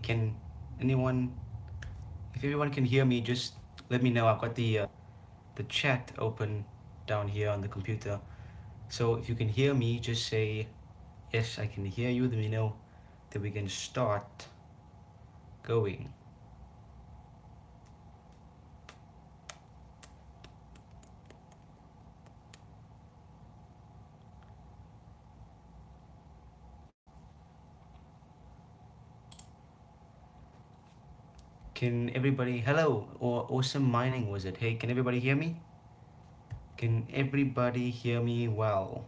Can anyone, if everyone can hear me, just let me know. I've got the chat open down here on the computer. So if you can hear me, just say yes, I can hear you. Let me know that we can start going. Can everybody, hello, or awesome mining was it? Hey, can everybody hear me? Can everybody hear me well?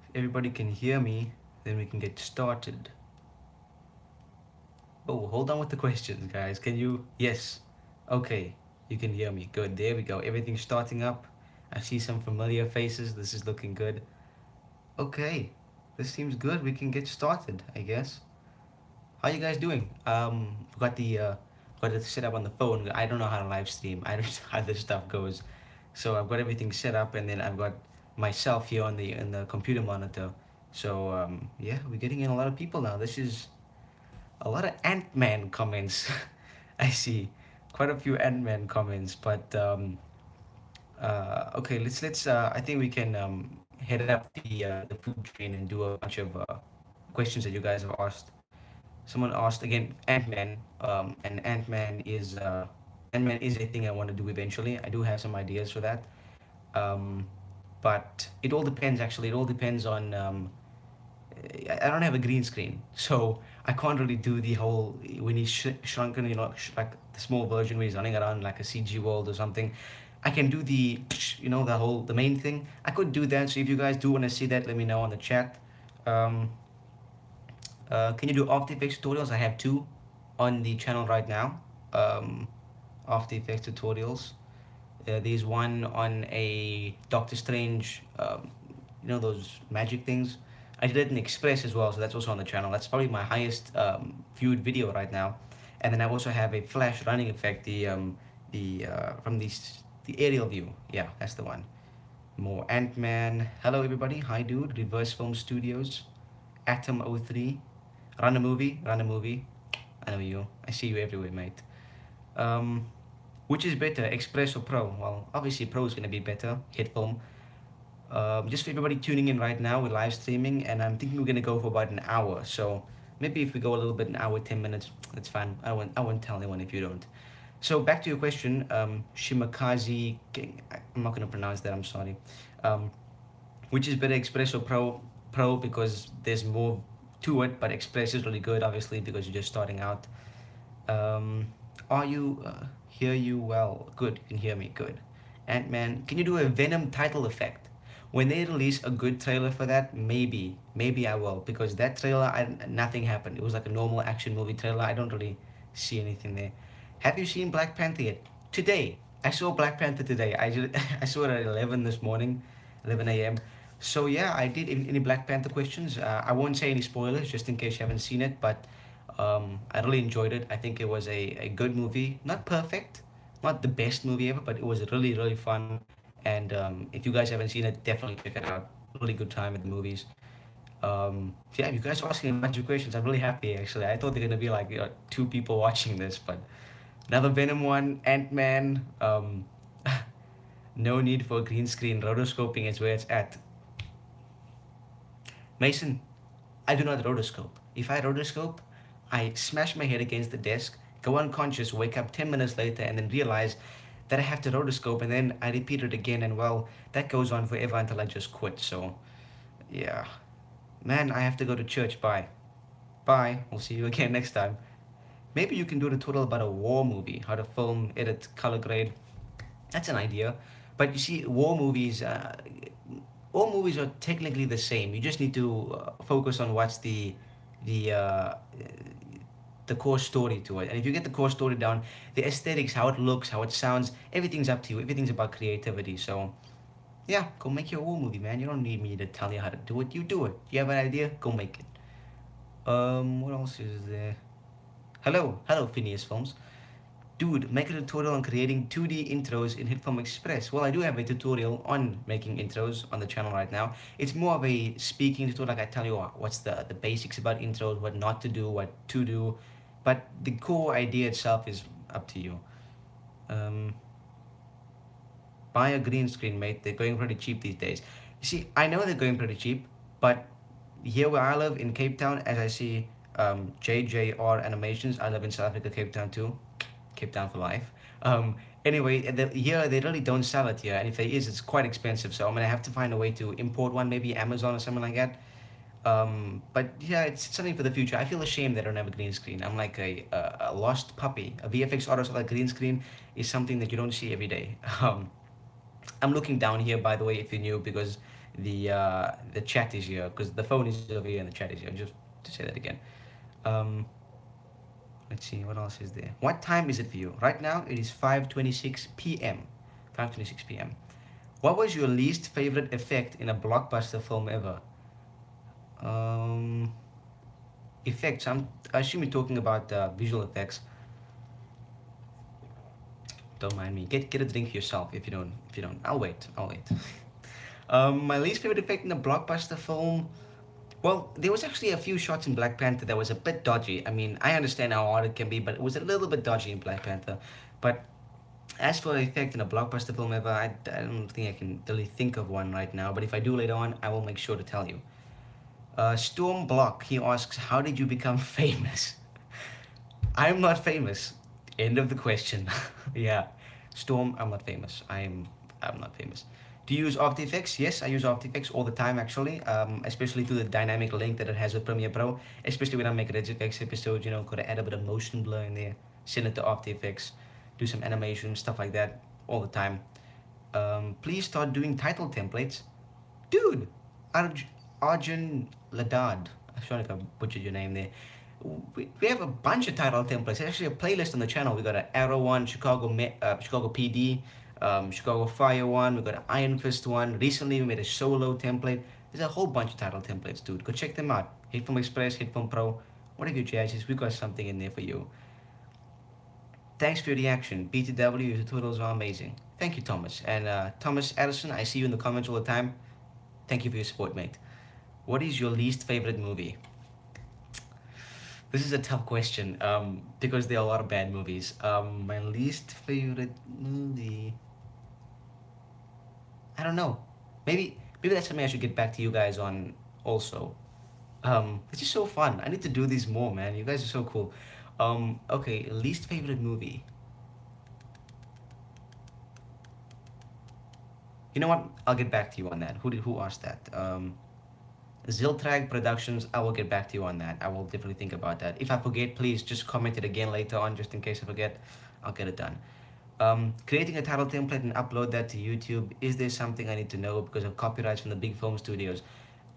If everybody can hear me, then we can get started. Oh, hold on with the questions, guys. Can you? Yes. Okay, you can hear me. Good. There we go. Everything's starting up. I see some familiar faces. This is looking good. Okay, this seems good. We can get started, I guess. How you guys doing? Got it set up on the phone. I don't know how to live stream. I don't know how this stuff goes. So I've got everything set up, and then I've got myself here on the computer monitor. So yeah, we're getting in a lot of people now. This is a lot of Ant-Man comments. I see quite a few Ant-Man comments, but okay, let's I think we can head up the food chain and do a bunch of questions that you guys have asked. Someone asked again Ant-Man, and Ant-Man is a thing I want to do eventually. I do have some ideas for that, um, but it all depends. Actually, it all depends on I don't have a green screen, so I can't really do the whole when he's shrunken, like the small version where he's running around like a CG world or something. I can do the, the main thing. I could do that. So if you guys do want to see that, let me know on the chat. Um, can you do After Effects tutorials? I have two on the channel right now. After Effects tutorials. There's one on a Doctor Strange, those magic things. I did it in Express as well, so that's also on the channel. That's probably my highest viewed video right now. And then I also have a flash running effect, from the aerial view. Yeah, that's the one. More Ant-Man. Hello everybody. Hi dude. Reverse Film Studios. Atom03. Run a movie. Run a movie. I know you. I see you everywhere, mate. Um, which is better, Express or Pro? Well, obviously Pro is going to be better, hit film. Just for everybody tuning in right now, we're live streaming, and I'm thinking we're going to go for about an hour. So maybe if we go a little bit, an hour, 10 minutes, that's fine. I won't tell anyone if you don't. So back to your question, Shimakazi King. I'm not going to pronounce that, I'm sorry. Um, which is better, Express or Pro? Pro because there's more to it, but Express is really good, obviously, because you're just starting out. Um, are you hear you well? Good, you can hear me. Good. Ant-Man, can you do a Venom title effect? When they release a good trailer for that, maybe I will, because that trailer, nothing happened. It was like a normal action movie trailer. I don't really see anything there. Have you seen Black Panther yet? Today, I saw Black Panther today. I saw it at 11 this morning, 11 a.m. So yeah, I did. Any Black Panther questions? I won't say any spoilers, just in case you haven't seen it, but I really enjoyed it. I think it was a good movie. Not perfect, not the best movie ever, but it was really, really fun. And if you guys haven't seen it, definitely check it out. Really good time at the movies. Yeah, you guys are asking a bunch of questions. I'm really happy, actually. I thought they're going to be like two people watching this, but another Venom one, Ant-Man. No need for green screen. Rotoscoping is where it's at. Mason, I do not rotoscope. If I rotoscope, I smash my head against the desk, go unconscious, wake up 10 minutes later, and then realize that I have to rotoscope, and then I repeat it again, and well, that goes on forever until I just quit. So, yeah. Man, I have to go to church. Bye. Bye. We'll see you again next time. Maybe you can do a tutorial about a war movie, how to film, edit, color grade. That's an idea. But you see, all movies are technically the same. You just need to focus on what's the uh, the core story to it. And if you get the core story down, the aesthetics, how it looks, how it sounds, everything's up to you. Everything's about creativity. So yeah, go make your own movie, man. You don't need me to tell you how to do it. You do it. You have an idea, go make it. What else is there? Hello, hello, Phineas Films. Dude, make a tutorial on creating 2D intros in Hitfilm Express. Well, I do have a tutorial on making intros on the channel right now. It's more of a speaking tutorial, like I tell you what's the basics about intros, what not to do, what to do. But the core idea itself is up to you. Um, Buy a green screen, mate. They're going pretty cheap these days. You see, I know they're going pretty cheap, but here where I live in Cape Town, as I see JJR Animations, I live in South Africa, Cape Town too. Cape Town for life. Anyway, here they really don't sell it here, and if there is, it's quite expensive. So I'm gonna have to find a way to import one, maybe Amazon or something like that. But yeah, it's something for the future. I feel ashamed that I don't have a green screen. I'm like a lost puppy. A VFX artist with a green screen is something that you don't see every day. I'm looking down here, by the way, if you're new, because the chat is here, because the phone is over here and the chat is here. Just to say that again. Um, let's see, what else is there? What time is it for you? Right now, it is 5:26 p.m. 5:26 p.m. What was your least favorite effect in a blockbuster film ever? Um, Effects. I assume you're talking about visual effects. Don't mind me. Get a drink yourself if you don't. If you don't, I'll wait. I'll wait. My least favorite effect in a blockbuster film. Well, there was actually a few shots in Black Panther that was a bit dodgy. I mean, I understand how hard it can be, but it was a little bit dodgy in Black Panther. But as for effect in a blockbuster film ever, I don't think I can really think of one right now. But if I do later on, I will make sure to tell you. Storm Block, he asks, how did you become famous? I'm not famous. End of the question. Yeah. Storm, I'm not famous. I'm not famous. Do you use After Effects? Yes, I use After Effects all the time actually, especially through the dynamic link that it has with Premiere Pro, especially when I make Red Effects episodes, you know, gotta add a bit of motion blur in there, send it to After Effects, do some animation, stuff like that, all the time. Please start doing title templates. Dude, Arjun Ladad, I'm sorry if I butchered your name there. We have a bunch of title templates. There's actually a playlist on the channel. We got an Arrow one, Chicago PD, Chicago Fire one. We got an Iron Fist one. Recently, we made a solo template. There's a whole bunch of title templates, dude. Go check them out. Hitfilm Express, Hitfilm Pro, whatever your jazz is. We got something in there for you. Thanks for your reaction. BTW, your tutorials are amazing. Thank you, Thomas. And Thomas Addison, I see you in the comments all the time. Thank you for your support, mate. What is your least favorite movie? This is a tough question because there are a lot of bad movies. My least favorite movie, I don't know. Maybe that's something I should get back to you guys on also. It's just so fun. I need to do these more, man. You guys are so cool. Okay, least favorite movie. You know what? I'll get back to you on that. Who asked that? Ziltrag Productions, I will get back to you on that. I will definitely think about that. If I forget, please just comment it again later on, just in case I forget. I'll get it done. Creating a title template and upload that to YouTube. Is there something I need to know because of copyrights from the big film studios?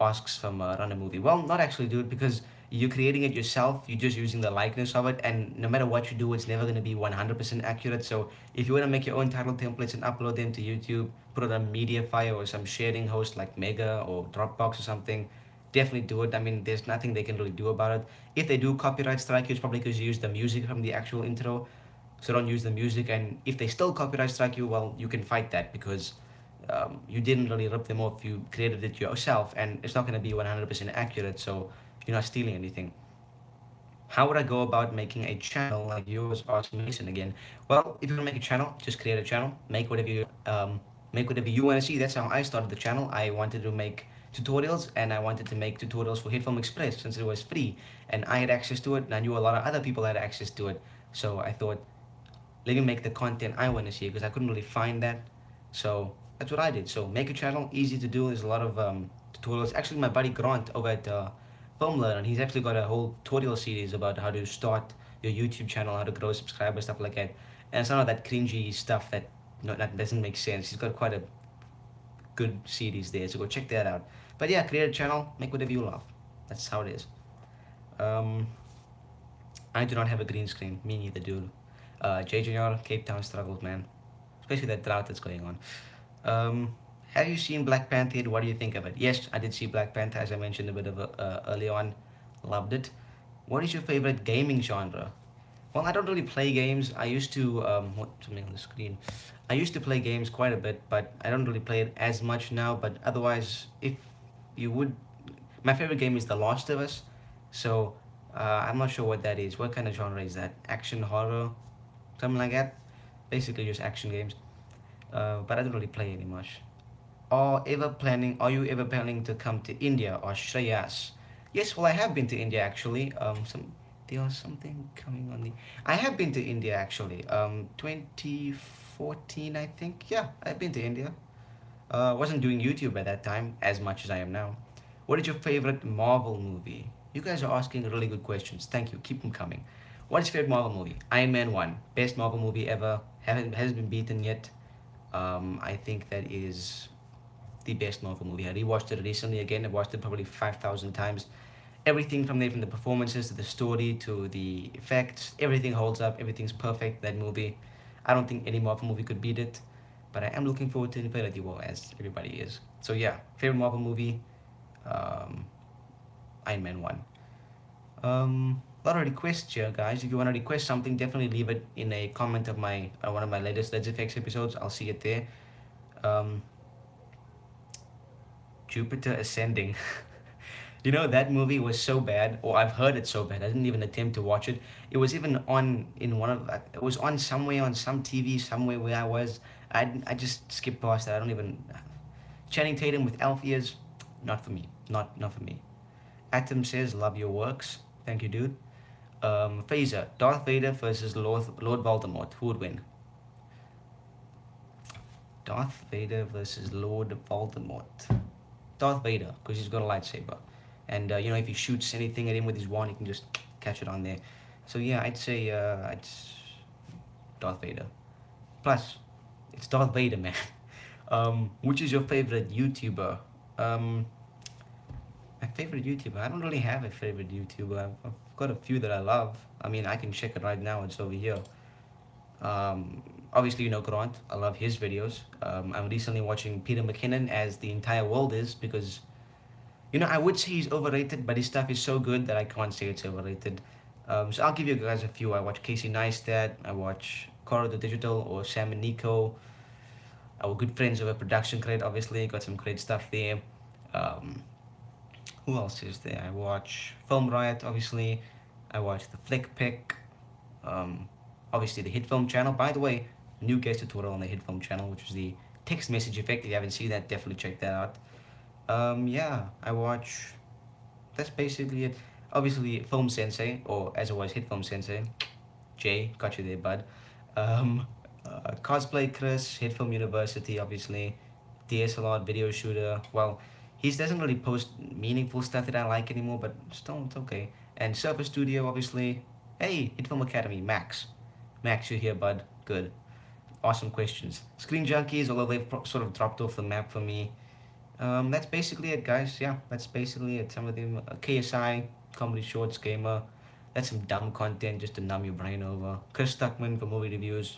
Asks from Run a Movie. Well, not actually, dude, because you're creating it yourself. You're just using the likeness of it, and no matter what you do, it's never going to be 100% accurate. So if you want to make your own title templates and upload them to YouTube, put it on Mediafire or some sharing host like Mega or Dropbox or something, definitely do it. I mean, there's nothing they can really do about it. If they do copyright strike you, it's probably because you use the music from the actual intro. So don't use the music. And if they still copyright strike you, well, you can fight that because you didn't really rip them off. You created it yourself, and it's not going to be 100% accurate. So you're not stealing anything. How would I go about making a channel like yours? Asked Mason again. Well, if you want to make a channel, just create a channel. Make whatever you want to see. That's how I started the channel. I wanted to make tutorials, and I wanted to make tutorials for Hitfilm Express since it was free, and I had access to it, and I knew a lot of other people had access to it. So I thought, let me make the content I want to see because I couldn't really find that. So that's what I did. So make a channel, easy to do. There's a lot of tutorials. Actually, my buddy Grant over at Film Learn, he's actually got a whole tutorial series about how to start your YouTube channel, how to grow subscribers, stuff like that. And some of that cringy stuff that that doesn't make sense. He's got quite a good series there, so go check that out. But yeah, create a channel, make whatever you love. That's how it is. I do not have a green screen. Me neither, dude. JJR, Cape Town struggles, man. Especially that drought that's going on. Have you seen Black Panther? What do you think of it? Yes, I did see Black Panther, as I mentioned a bit of early on. Loved it. What is your favorite gaming genre? Well, I don't really play games. I used to what's something on the screen. I used to play games quite a bit, but I don't really play it as much now. But otherwise, if you would, my favorite game is The Last of Us. So I'm not sure what that is. What kind of genre is that? Action, horror, something like that. Basically, just action games. But I don't really play any much. Are you ever planning to come to India or Shreyas? Yes, well, I have been to India actually. There was something coming on the. I have been to India actually. 2014, I think. Yeah, I've been to India. Wasn't doing YouTube at that time as much as I am now. What is your favorite Marvel movie? You guys are asking really good questions. Thank you. Keep them coming. What is your favorite Marvel movie? Iron Man 1. Best Marvel movie ever. Hasn't been beaten yet. I think that is the best Marvel movie. I rewatched it recently again. I watched it probably 5,000 times. Everything from there, from the performances to the story to the effects, everything holds up. Everything's perfect. That movie, I don't think any Marvel movie could beat it. But I am looking forward to Infinity War, as everybody is. So yeah, favorite Marvel movie, um, Iron Man 1. A lot of requests here, guys. If you want to request something, definitely leave it in a comment of my one of my latest Let's FX episodes. I'll see it there. Um, Jupiter Ascending. You know, that movie was so bad, or I've heard it so bad. I didn't even attempt to watch it. It was even on in one of it was on somewhere on some TV somewhere where I was. I just skipped past that. I don't even. Channing Tatum with elf ears, not for me. Not for me. Atom says love your works. Thank you, dude. Phaser, Darth Vader versus Lord Voldemort. Who would win? Darth Vader versus Lord Voldemort. Darth Vader, because he's got a lightsaber. And, you know, if he shoots anything at him with his wand, he can just catch it on there. So, yeah, I'd say it's Darth Vader. Plus, it's Darth Vader, man. Which is your favorite YouTuber? My favorite YouTuber? I don't really have a favorite YouTuber. I've got a few that I love. I mean, I can check it right now. It's over here. Obviously, you know Grant. I love his videos. I'm recently watching Peter McKinnon, as the entire world is, because, you know, I would say he's overrated, but his stuff is so good that I can't say it's overrated. So I'll give you guys a few. I watch Casey Neistat. I watch Coro the Digital, or Sam and Nico. Our good friends over Production Crate, obviously. Got some great stuff there. Who else is there? I watch Film Riot, obviously. I watch the Flick Pick. Obviously the Hit Film channel. By the way, new guest tutorial on the Hit Film channel, which is the text message effect. If you haven't seen that, definitely check that out. Yeah, I watch. That's basically it. Obviously, Film Sensei, or as always, Hit Film Sensei. Jay, got you there, bud. Cosplay Chris, Hit Film University, obviously. DSLR video shooter. Well, he doesn't really post meaningful stuff that I like anymore, but still, it's okay. And Surfer Studio, obviously. Hey, Hit Film Academy, Max. Max, you here, bud? Good. Awesome questions. Screen Junkies, although they've sort of dropped off the map for me. That's basically it, guys. Yeah, that's basically it. Some of them, KSI, Comedy Shorts, Gamer. That's some dumb content just to numb your brain over. Chris Stuckman for movie reviews.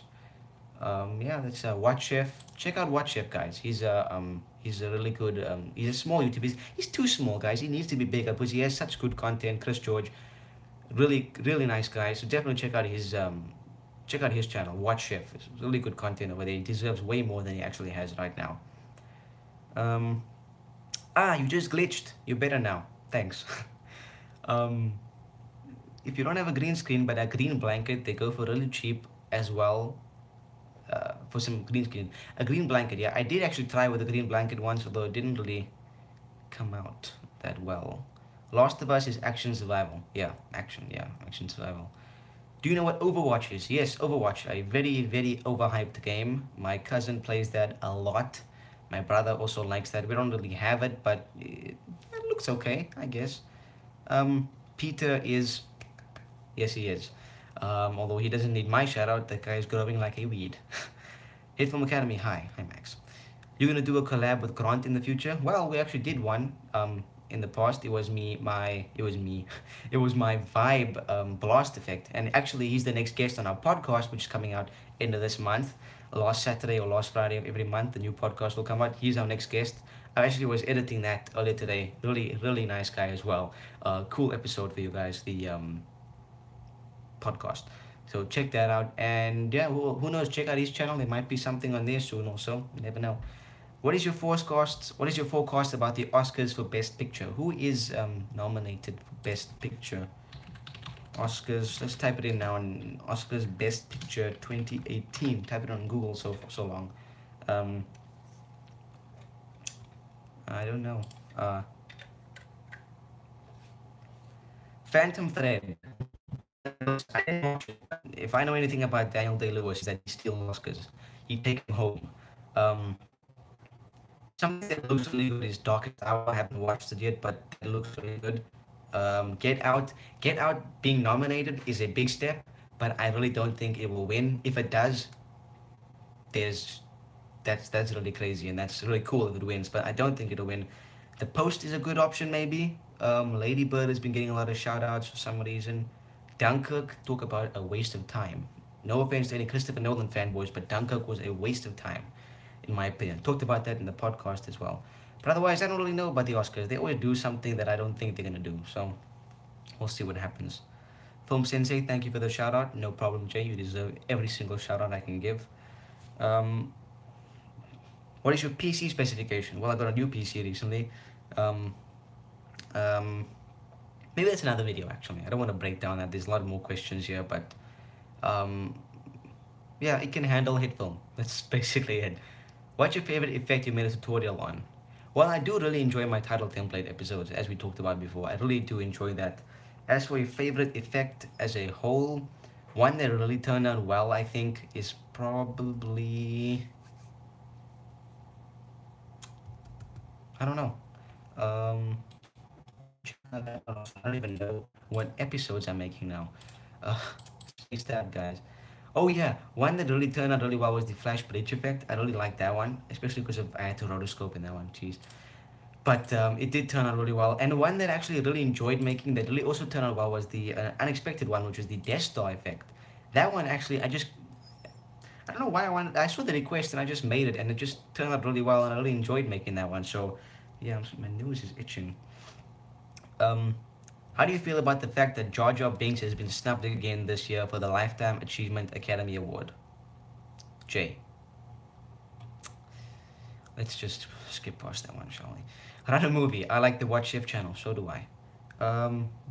Yeah, that's Watch Chef. Check out Watch Chef, guys. He's a really good. He's a small YouTuber. He's too small, guys. He needs to be bigger because he has such good content. Chris George, really nice guy. So definitely check out his channel. Watch Chef. It's really good content over there. He deserves way more than he actually has right now. You just glitched. You're better now. Thanks. If you don't have a green screen but a green blanket, they go for really cheap as well. For some green screen, a green blanket. Yeah, I did actually try with a green blanket once, although it didn't really come out that well. Last of Us is action survival. Yeah, action survival. Do you know what Overwatch is? Yes, Overwatch, a very overhyped game. My cousin plays that a lot. My brother also likes that. We don't really have it, but it looks okay, I guess. Peter is, yes he is. Although he doesn't need my shout out, that guy is growing like a weed. Hit Film Academy, hi Max. You're gonna do a collab with Grant in the future? Well, we actually did one. In the past, it was my vibe blast effect, and actually he's the next guest on our podcast, which is coming out end of this month. Last Saturday or last Friday of every month, the new podcast will come out. He's our next guest. I actually was editing that earlier today. Really nice guy as well. Cool episode for you guys. The podcast. So check that out. And yeah, who knows? Check out his channel. There might be something on there soon. Also, you never know. What is your forecast? What is your forecast about the Oscars for Best Picture? Who is nominated for Best Picture? Oscars. Let's type it in now. On Oscars Best Picture 2018. Type it on Google for so long. I don't know. Phantom Thread. I didn't watch it. If I know anything about Daniel Day-Lewis, is that he steals Oscars. He take them home. Something that looks really good is Darkest Hour. I haven't watched it yet, but it looks really good. Get Out. Get Out being nominated is a big step, but I really don't think it will win. If it does, there's that's really crazy, and that's really cool if it wins, but I don't think it'll win. The Post is a good option, maybe. Lady Bird has been getting a lot of shout outs for some reason. Dunkirk, talk about a waste of time. No offense to any Christopher Nolan fanboys, but Dunkirk was a waste of time, in my opinion. Talked about that in the podcast as well. But otherwise, I don't really know about the Oscars. They always do something that I don't think they're going to do. So we'll see what happens. Film Sensei, thank you for the shout out. No problem, Jay. You deserve every single shout out I can give. What is your PC specification? Well, I got a new PC recently. Maybe that's another video, actually. I don't want to break down that. There's a lot more questions here, but yeah, it can handle hit film. That's basically it. What's your favorite effect you made a tutorial on? Well, I do really enjoy my title template episodes, as we talked about before. I really do enjoy that. As for your favorite effect as a whole, one that really turned out well, I think, is probably... I don't know. I don't even know what episodes I'm making now. It's that, guys. Oh yeah, one that really turned out really well was the Flash Bridge effect. I really like that one, especially because I had to rotoscope in that one. Jeez. But it did turn out really well. And one that I actually really enjoyed making that really also turned out well was the unexpected one, which was the Death Star effect. That one actually, I don't know why I saw the request and I just made it, and it just turned out really well, and I really enjoyed making that one. So yeah, my nose is itching. How do you feel about the fact that Jar Jar Binks has been snubbed again this year for the Lifetime Achievement Academy Award? Jay. Let's just skip past that one, shall we? Another movie. I like the Watch Chef channel, so do I.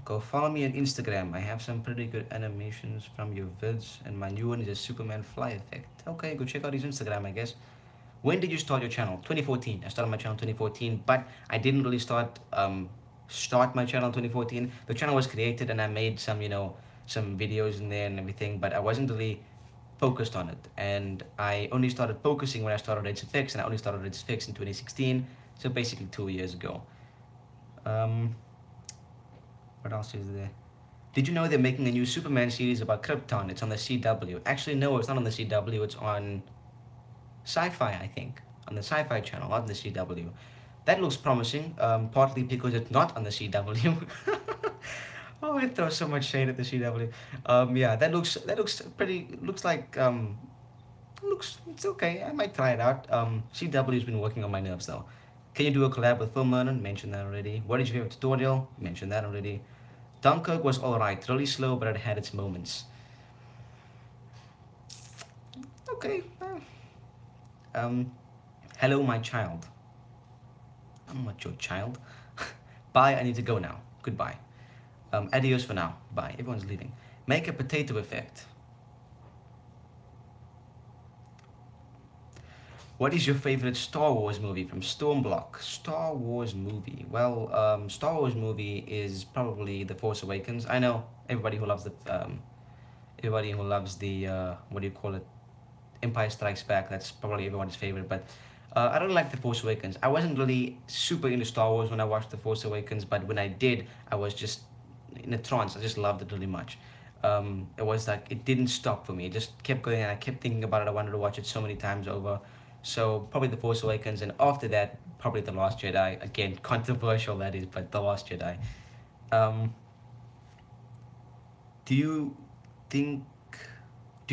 Go follow me on Instagram. I have some pretty good animations from your vids, and my new one is a Superman fly effect. Okay, go check out his Instagram, I guess. When did you start your channel? 2014. I started my channel 2014, but I didn't really start my channel in 2014. The channel was created and I made some, some videos in there and everything, but I wasn't really focused on it. And I only started focusing when I started Reds Fix, and I only started Reds Fix in 2016, so basically 2 years ago. What else is there? Did you know they're making a new Superman series about Krypton? It's on the CW. Actually, no, it's not on the CW. It's on Sci-Fi, I think. On the Sci-Fi channel, not on the CW. That looks promising, partly because it's not on the CW. Oh, it throws so much shade at the CW. Yeah, that looks pretty. Looks like it's okay. I might try it out. CW's been working on my nerves though. Can you do a collab with Film Learning? Mentioned that already. What is your favorite tutorial? Mentioned that already. Dunkirk was alright, really slow, but it had its moments. Okay. Hello, my child. I'm not your child. Bye, I need to go now. Goodbye. Adios for now. Bye. Everyone's leaving. Make a potato effect. What is your favorite Star Wars movie from Stormblock? Star Wars movie. Well, Star Wars movie is probably The Force Awakens. I know everybody who loves the what do you call it? Empire Strikes Back. That's probably everyone's favorite, but I don't like The Force Awakens. I wasn't really super into Star Wars when I watched The Force Awakens, but when I did, I was just in a trance. I just loved it really much. It was like, it didn't stop for me. It just kept going, and I kept thinking about it. I wanted to watch it so many times over. So probably The Force Awakens, and after that, probably The Last Jedi. Again, controversial that is, but The Last Jedi. Do you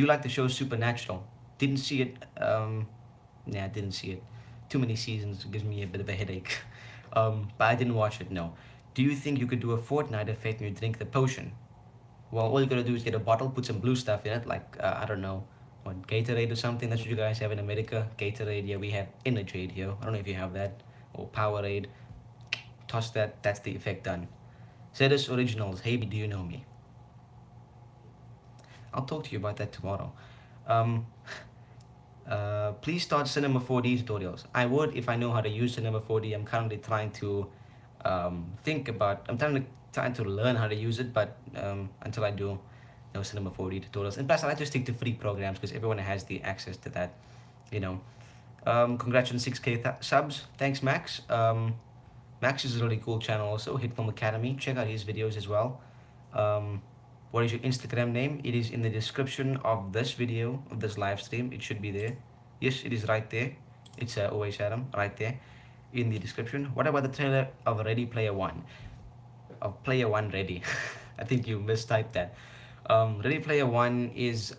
like the show Supernatural? Didn't see it. Nah, I didn't see it. Too many seasons, it gives me a bit of a headache. But I didn't watch it, no. Do you think you could do a Fortnite effect when you drink the potion? Well, all you gotta do is get a bottle, put some blue stuff in it, like I don't know, what, Gatorade or something. That's what you guys have in America. Gatorade. Yeah, we have Energade here. I don't know if you have that, or Powerade. Toss that. That's the effect done. Zedis Originals. Hey, do you know me? I'll talk to you about that tomorrow. Um, please start Cinema 4D tutorials. I would if I know how to use Cinema 4D. I'm currently trying to think about. I'm trying to learn how to use it, but until I do, no Cinema 4D tutorials. And plus, I like to stick to free programs because everyone has the access to that. You know. Congrats on 6K subs. Thanks, Max. Max is a really cool channel also. Hit Film Academy. Check out his videos as well. Um, what is your Instagram name? It is in the description of this video, of this live stream. It should be there. Yes, it is right there. It's always Adam, right there in the description. What about the trailer of Ready Player One? Of Player One Ready. I think you mistyped that. Ready Player One is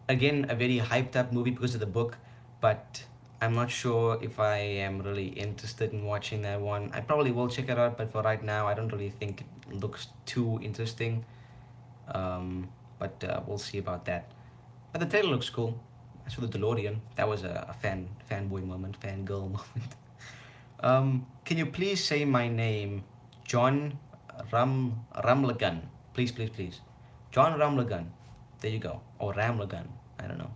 again a very hyped up movie because of the book, but I'm not sure if I am really interested in watching that one. I probably will check it out, but for right now I don't really think it looks too interesting. But we'll see about that. But the trailer looks cool. As for the DeLorean, that was a fanboy moment, fangirl moment. Can you please say my name, John Ramlagan? Please, please, please. John Ramlagan. There you go. Or Ramlagan. I don't know.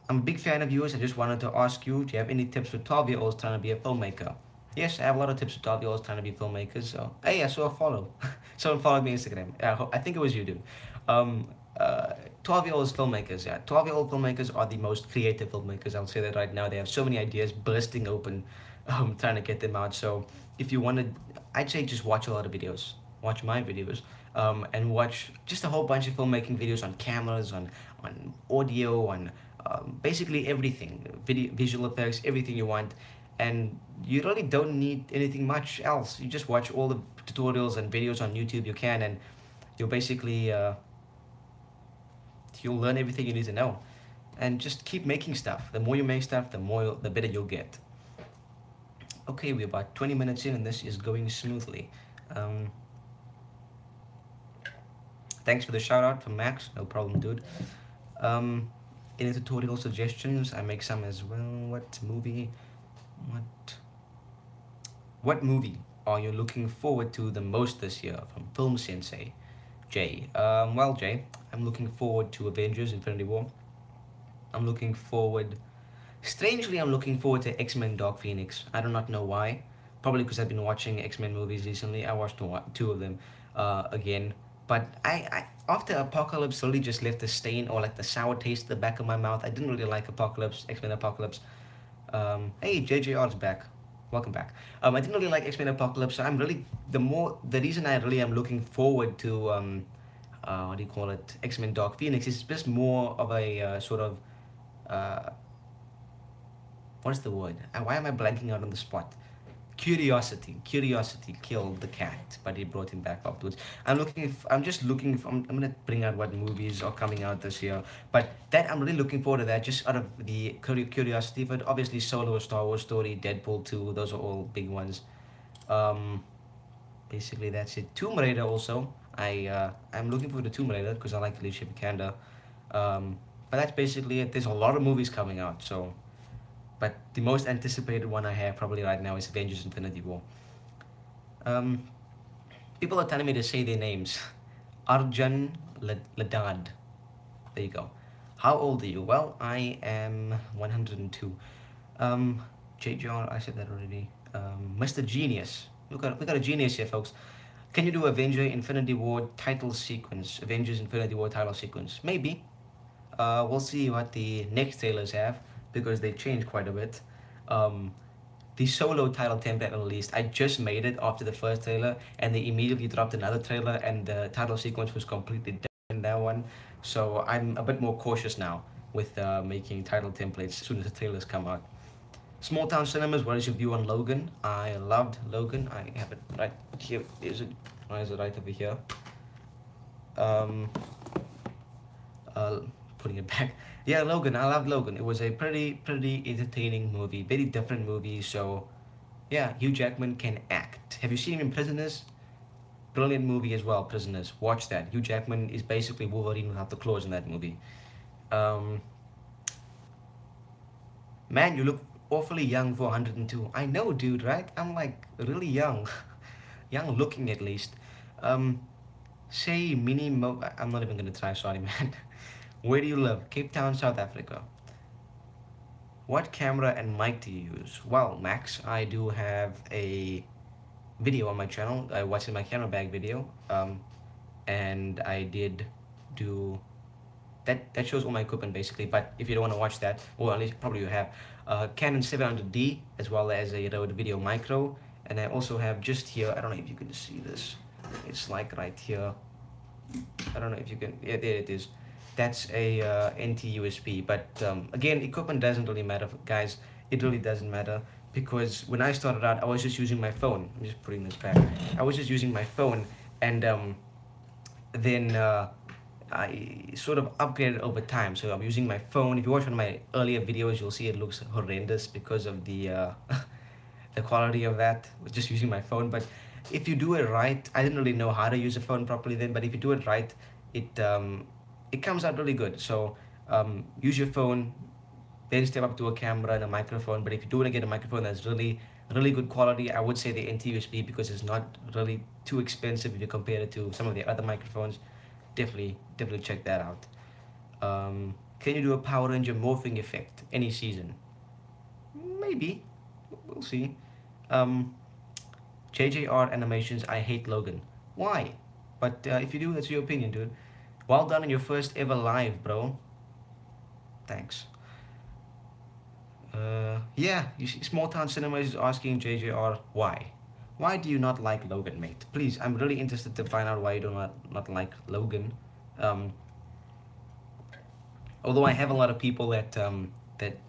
I'm a big fan of yours. I just wanted to ask you, do you have any tips for 12-year-olds trying to be a filmmaker? Yes, I have a lot of tips for 12-year-olds trying to be filmmakers. So, hey, I saw a follow. Someone followed me on Instagram. I think it was you, dude. 12-year-olds filmmakers, yeah. 12-year-old filmmakers are the most creative filmmakers. I'll say that right now. They have so many ideas bursting open, trying to get them out. So, if you wanted, I'd say just watch a lot of videos. Watch my videos. And watch just a whole bunch of filmmaking videos on cameras, on audio, on basically everything, visual effects, everything you want. And you really don't need anything much else. You just watch all the tutorials and videos on YouTube you can, and you'll basically you'll learn everything you need to know. And just keep making stuff. The more you make stuff, the better you'll get. Okay, we're about 20 minutes in and this is going smoothly. Thanks for the shout out from Max. No problem, dude. Any tutorial suggestions? I make some as well. What movie are you looking forward to the most this year? From Film Sensei Jay. Well, Jay, I'm looking forward to Avengers Infinity War. Strangely, I'm looking forward to X-Men Dark Phoenix. I do not know why. Probably because I've been watching X-Men movies recently. I watched two of them again. But I after Apocalypse really just left a stain or like the sour taste at the back of my mouth. I didn't really like X-Men Apocalypse. Hey, JJR's back. Welcome back. I didn't really like X-Men Apocalypse, so I'm really, the reason I really am looking forward to, what do you call it, X-Men Dark Phoenix is just more of a sort of, what's the word? Why am I blanking out on the spot? Curiosity killed the cat, but he brought him back afterwards. I'm gonna bring out what movies are coming out this year, but that I'm really looking forward to that, just out of the curiosity. But obviously Solo, a Star Wars story, Deadpool 2, those are all big ones. Basically that's it. Tomb Raider also, I'm looking forward to Tomb Raider because I like Alicia Vikander. But that's basically it. There's a lot of movies coming out, so. But the most anticipated one I have probably right now is Avengers Infinity War. People are telling me to say their names. Arjun Ladad. There you go. How old are you? Well, I am 102. JJR, I said that already. Mr. Genius. We got a genius here, folks. Can you do Avengers Infinity War title sequence? Avengers Infinity War title sequence? Maybe. We'll see what the next trailers have, because they changed quite a bit. The Solo title template released, I just made it after the first trailer, and they immediately dropped another trailer, and the title sequence was completely different in that one. So I'm a bit more cautious now with making title templates as soon as the trailers come out. Small Town Cinemas, what is your view on Logan? I loved Logan. I have it right here. Is it? Why is it right over here? Putting it back. Yeah, Logan. I loved Logan. It was a pretty entertaining movie. Very different movie. So, yeah, Hugh Jackman can act. Have you seen him in Prisoners? brilliant movie as well, Prisoners. Watch that. Hugh Jackman is basically Wolverine without the claws in that movie. Um, Man, you look awfully young for 102. I know, dude, right? I'm like really young. Young looking at least. Um, say I'm not even gonna try, sorry, man. Where do you live? Cape Town, South Africa. What camera and mic do you use? Well, Max, I do have a video on my channel. I watched my camera bag video. And I did do that shows all my equipment basically. But if you don't want to watch that, or at least probably you have, Canon 700D as well as a Rode Video Micro, and I also have just here. I don't know if you can see this. It's like right here. I don't know if you can. Yeah, there it is. That's a NT USB. But again, equipment doesn't really matter, guys. It really doesn't matter because when I started out, I was just using my phone. I'm just putting this back. I was just using my phone, and then I sort of upgraded over time. So I'm using my phone. If you watch one of my earlier videos, you'll see it looks horrendous because of the the quality of that. Just using my phone. But if you do it right, I didn't really know how to use a phone properly then. But if you do it right, it comes out really good. So use your phone, then step up to a camera and a microphone. But if you do want to get a microphone that's really good quality, I would say the NT USB because it's not really too expensive if you compare it to some of the other microphones. Definitely check that out. Can you do a Power Ranger morphing effect any season? Maybe, we'll see. JJR Animations, I hate Logan. Why? But if you do, that's your opinion, dude. Well done on your first ever live, bro. Thanks. Yeah, you see, Small Town Cinemas is asking JJR why. Why do you not like Logan, mate? Please, I'm really interested to find out why you do not like Logan. Um, Although I have a lot of people that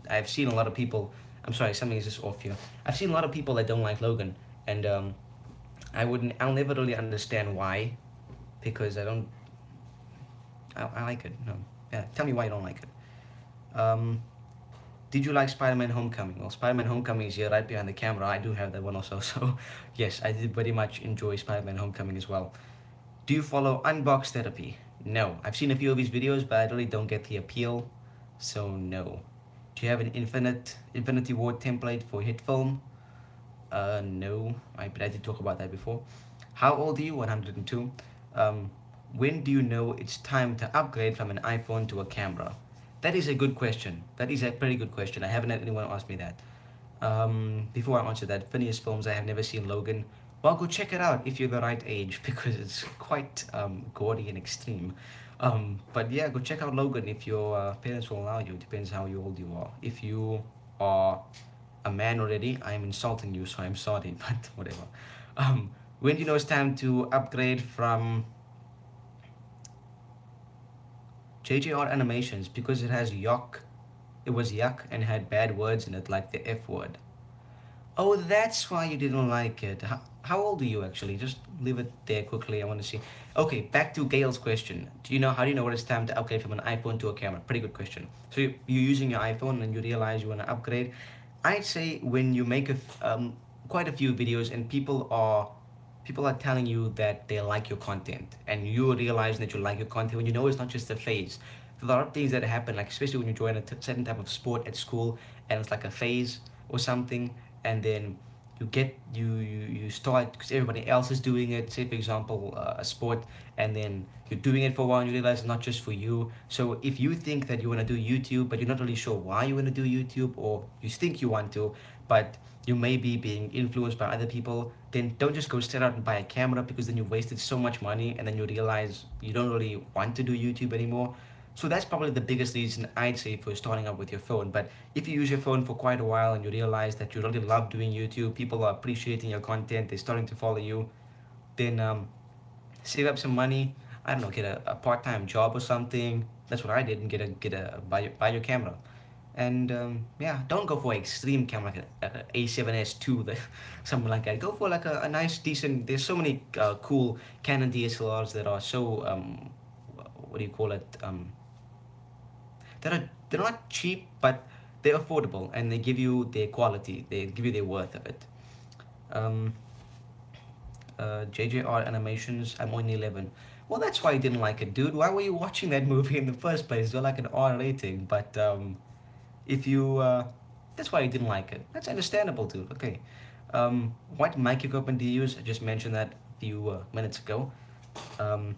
I've seen a lot of people. I'm sorry, something is just off here. I've seen a lot of people that don't like Logan, and I'll never really understand why, because I don't. I like it. No, yeah. Tell me why you don't like it. Did you like Spider-Man Homecoming? Well, Spider-Man Homecoming is here right behind the camera. I do have that one also. So, yes, I did very much enjoy Spider-Man Homecoming as well. Do you follow Unbox Therapy? No. I've seen a few of his videos, but I really don't get the appeal. So, no. Do you have an Infinity War template for hit film? No. But I did talk about that before. How old are you? 102. When do you know it's time to upgrade from an iPhone to a camera? That is a good question. That is a pretty good question. I haven't had anyone ask me that. Before I answer that, Phineas Films, I have never seen Logan. Well, go check it out if you're the right age because it's quite gaudy and extreme. But yeah, go check out Logan if your parents will allow you. It depends how old you are. If you are a man already, I'm insulting you, so I'm sorry, but whatever. When do you know it's time to upgrade from JJR Animations? Because it has yuck. It was yuck and had bad words in it, like the F word. Oh, that's why you didn't like it. How old are you actually? Just leave it there quickly. I want to see. Okay, back to Gail's question. How do you know when it's time to upgrade from an iPhone to a camera? Pretty good question. So you're using your iPhone and you realize you want to upgrade. I'd say when you make quite a few videos and people are telling you that they like your content and you realize that you like your content when you know it's not just a phase. There's a lot of things that happen, like especially when you join a certain type of sport at school and it's like a phase or something, and then you start because everybody else is doing it, say for example a sport, and then you're doing it for a while and you realize it's not just for you. So if you think that you want to do YouTube but you're not really sure why you want to do YouTube, or you think you want to but you may be being influenced by other people, then don't just go straight out and buy a camera, because then you've wasted so much money and then you realize you don't really want to do YouTube anymore. So that's probably the biggest reason I'd say for starting up with your phone. But if you use your phone for quite a while and you realize that you really love doing YouTube, people are appreciating your content, they're starting to follow you, then save up some money. I don't know, get a part-time job or something. That's what I did, and buy your camera. And yeah, don't go for an extreme camera like an A7S II, something like that. Go for like a nice, decent. There's so many cool Canon DSLRs that are so what do you call it? They're not cheap, but they're affordable, and they give you their quality. They give you their worth of it. JJR Animations, I'm only 11. Well, that's why you didn't like it, dude. Why were you watching that movie in the first place? You're like an R rating, but if you, that's why you didn't like it. That's understandable, dude. Okay. What mic equipment do you use? I just mentioned that a few minutes ago. Um,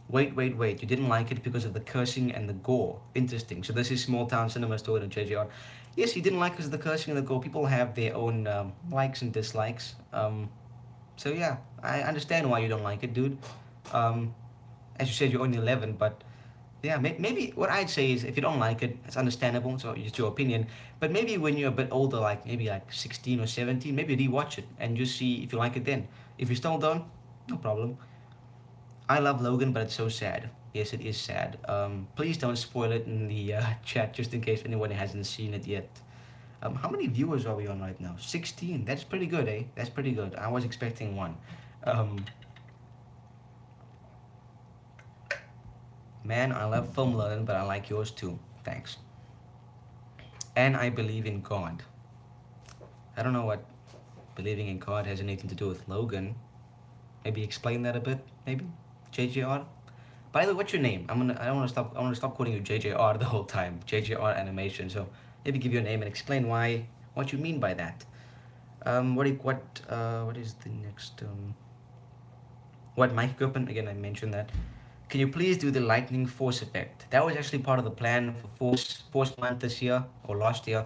wait. You didn't like it because of the cursing and the gore. Interesting. So this is Small Town Cinema Store in JJR. Yes, you didn't like because of the cursing and the gore. People have their own likes and dislikes. So yeah, I understand why you don't like it, dude. Um, as you said, you're only 11, but yeah, maybe what I'd say is if you don't like it, it's understandable. So it's your opinion. But maybe when you're a bit older, like maybe like 16 or 17, maybe rewatch it and just see if you like it then. If you still don't, no problem. I love Logan, but it's so sad. Yes, it is sad. Please don't spoil it in the chat, just in case anyone hasn't seen it yet. How many viewers are we on right now? 16. That's pretty good, eh? That's pretty good. I was expecting one. Um, Man, I love film learning, but I like yours too. Thanks. And I believe in God. I don't know what believing in God has anything to do with Logan. Maybe explain that a bit, maybe? JJR? By the way, what's your name? I don't want to stop. I want to stop calling you JJR the whole time. JJR Animation. So maybe give your name and explain what you mean by that. What is the next what mic equipment? Again, I mentioned that. Can you please do the lightning force effect? That was actually part of the plan for Force Month this year or last year,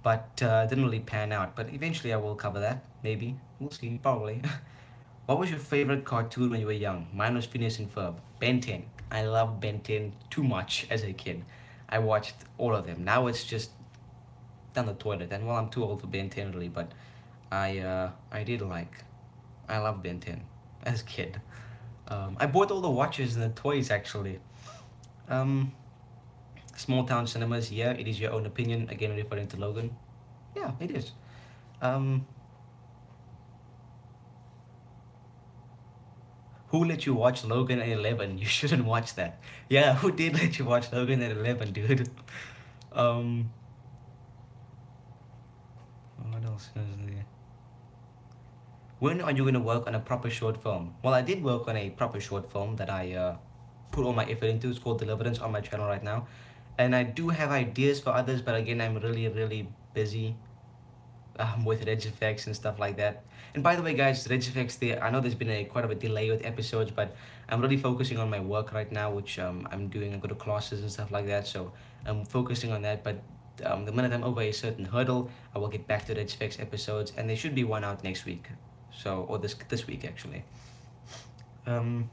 but didn't really pan out. But eventually I will cover that. Maybe we'll see. Probably. What was your favorite cartoon when you were young? Mine was Phineas and Ferb. Ben 10. I loved Ben 10 too much as a kid. I watched all of them. Now it's just down the toilet. And well, I'm too old for Ben 10 really, but I did like. I loved Ben 10 as a kid. I bought all the watches and the toys actually. Um, Small Town Cinemas, yeah, it is your own opinion. Again, referring to Logan. Yeah, it is. Um, who let you watch Logan at 11? You shouldn't watch that. Yeah, who did let you watch Logan at 11, dude? um, what else is there? When are you going to work on a proper short film? Well, I did work on a proper short film that I put all my effort into. It's called Deliverance on my channel right now. And I do have ideas for others, but again, I'm really busy with Reg Effects and stuff like that. And by the way, guys, Reg Effects, I know there's been quite of a delay with episodes, but I'm really focusing on my work right now, which I'm doing. I go to classes and stuff like that, so I'm focusing on that. But the minute I'm over a certain hurdle, I will get back to Reg Effects episodes, and there should be one out next week. So, or this week actually. So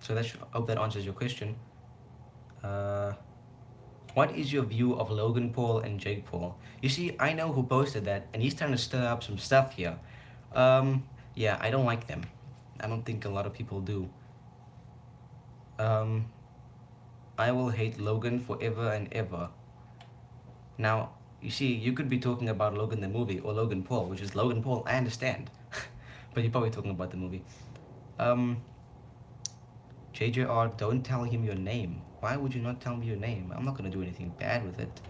I hope that answers your question. What is your view of Logan Paul and Jake Paul? You see, I know who posted that, and he's trying to stir up some stuff here. Yeah, I don't like them. I don't think a lot of people do. I will hate Logan forever and ever. Now, you see, you could be talking about Logan the movie or Logan Paul, which is Logan Paul, I understand. But you're probably talking about the movie. JJR, don't tell him your name. Why would you not tell me your name? I'm not gonna do anything bad with it.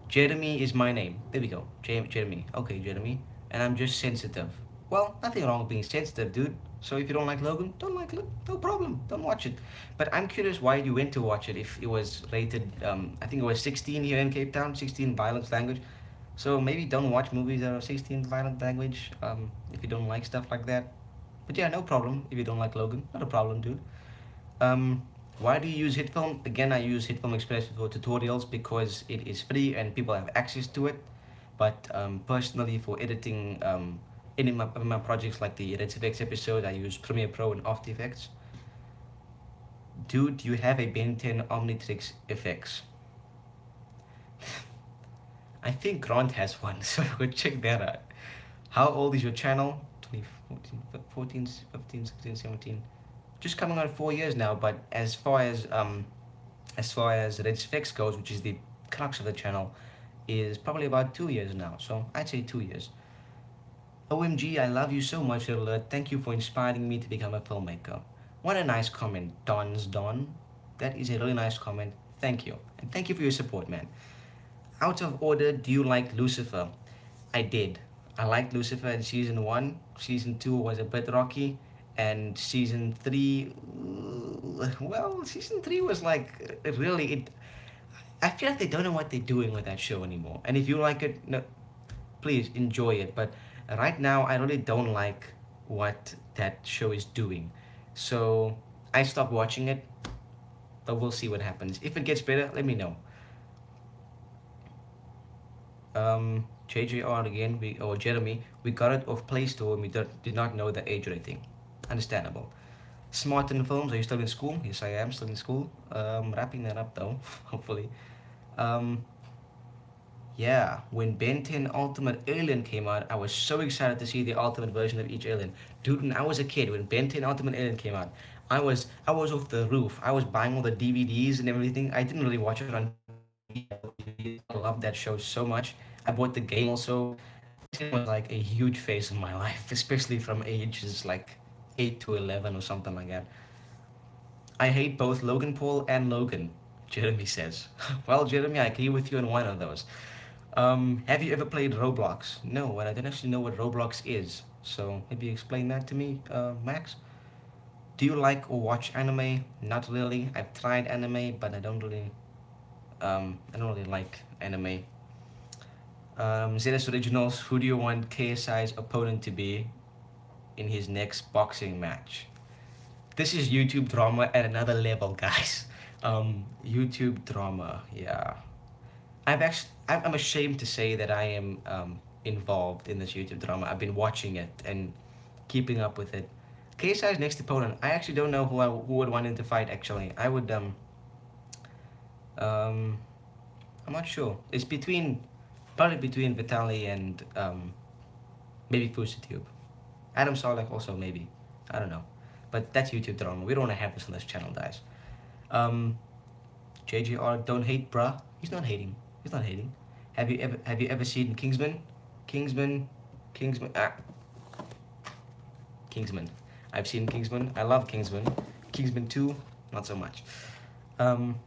Jeremy is my name. There we go. Jeremy. Okay, Jeremy. And I'm just sensitive. Well, nothing wrong with being sensitive, dude. So if you don't like Logan, don't like it. No problem. Don't watch it. But I'm curious why you went to watch it if it was rated, I think it was 16 here in Cape Town, 16 violence language. So maybe don't watch movies that are 16 violent language if you don't like stuff like that. But yeah, no problem if you don't like Logan. Not a problem, dude. Why do you use HitFilm? Again, I use HitFilm Express for tutorials because it is free and people have access to it. But personally, for editing any of my projects like the Red Effects episode, I use Premiere Pro and After Effects. Dude, you have a Ben 10 Omnitrix effects. I think Grant has one, so go check that out. How old is your channel? 2014, 15, 16, 17. Just coming on 4 years now, but as far as Red Effects goes, which is the crux of the channel, is probably about 2 years now. So I'd say 2 years. OMG, I love you so much, Little Earth. Thank you for inspiring me to become a filmmaker. What a nice comment, Don. That is a really nice comment. Thank you. And thank you for your support, man. Out of order, do you like Lucifer? I did. I liked Lucifer in season one. Season two was a bit rocky, and season three, well, season three was like really it. I feel like they don't know what they're doing with that show anymore. And if you like it, no, please enjoy it. But right now, I really don't like what that show is doing. So I stopped watching it, but we'll see what happens. If it gets better, let me know. JJR again, or Jeremy, we got it off Play Store and we did not know the age rating. Understandable. Smart in films, are you still in school? Yes, I am still in school. Wrapping that up though, hopefully. Um, yeah, when Ben 10 Ultimate Alien came out, I was so excited to see the ultimate version of each alien. Dude, when I was a kid, when Ben 10 Ultimate Alien came out, I was off the roof. I was buying all the DVDs and everything. I didn't really watch it on TV. I love that show so much. I bought the game also. It was like a huge phase in my life, especially from ages like 8 to 11 or something like that. I hate both Logan Paul and Logan, Jeremy says. Well, Jeremy, I agree with you on one of those. Have you ever played Roblox? No, and I don't actually know what Roblox is. So maybe explain that to me, Max. Do you like or watch anime? Not really. I've tried anime, but I don't really like anime. ZS Originals, who do you want KSI's opponent to be in his next boxing match? This is YouTube drama at another level, guys. YouTube drama, yeah. I'm ashamed to say that I am involved in this YouTube drama. I've been watching it and keeping up with it. KSI's next opponent, I actually don't know who would want him to fight. Actually, I would um, I'm not sure. It's probably between Vitali and maybe Fusitube. Adam Solek also maybe. I don't know. But that's YouTube drama. We don't want to have this on this channel, guys. Um, JGR, don't hate, bruh. He's not hating. He's not hating. Have you ever seen Kingsman? Kingsman, Kingsman. Kingsman. I've seen Kingsman. I love Kingsman. Kingsman 2, not so much. Um,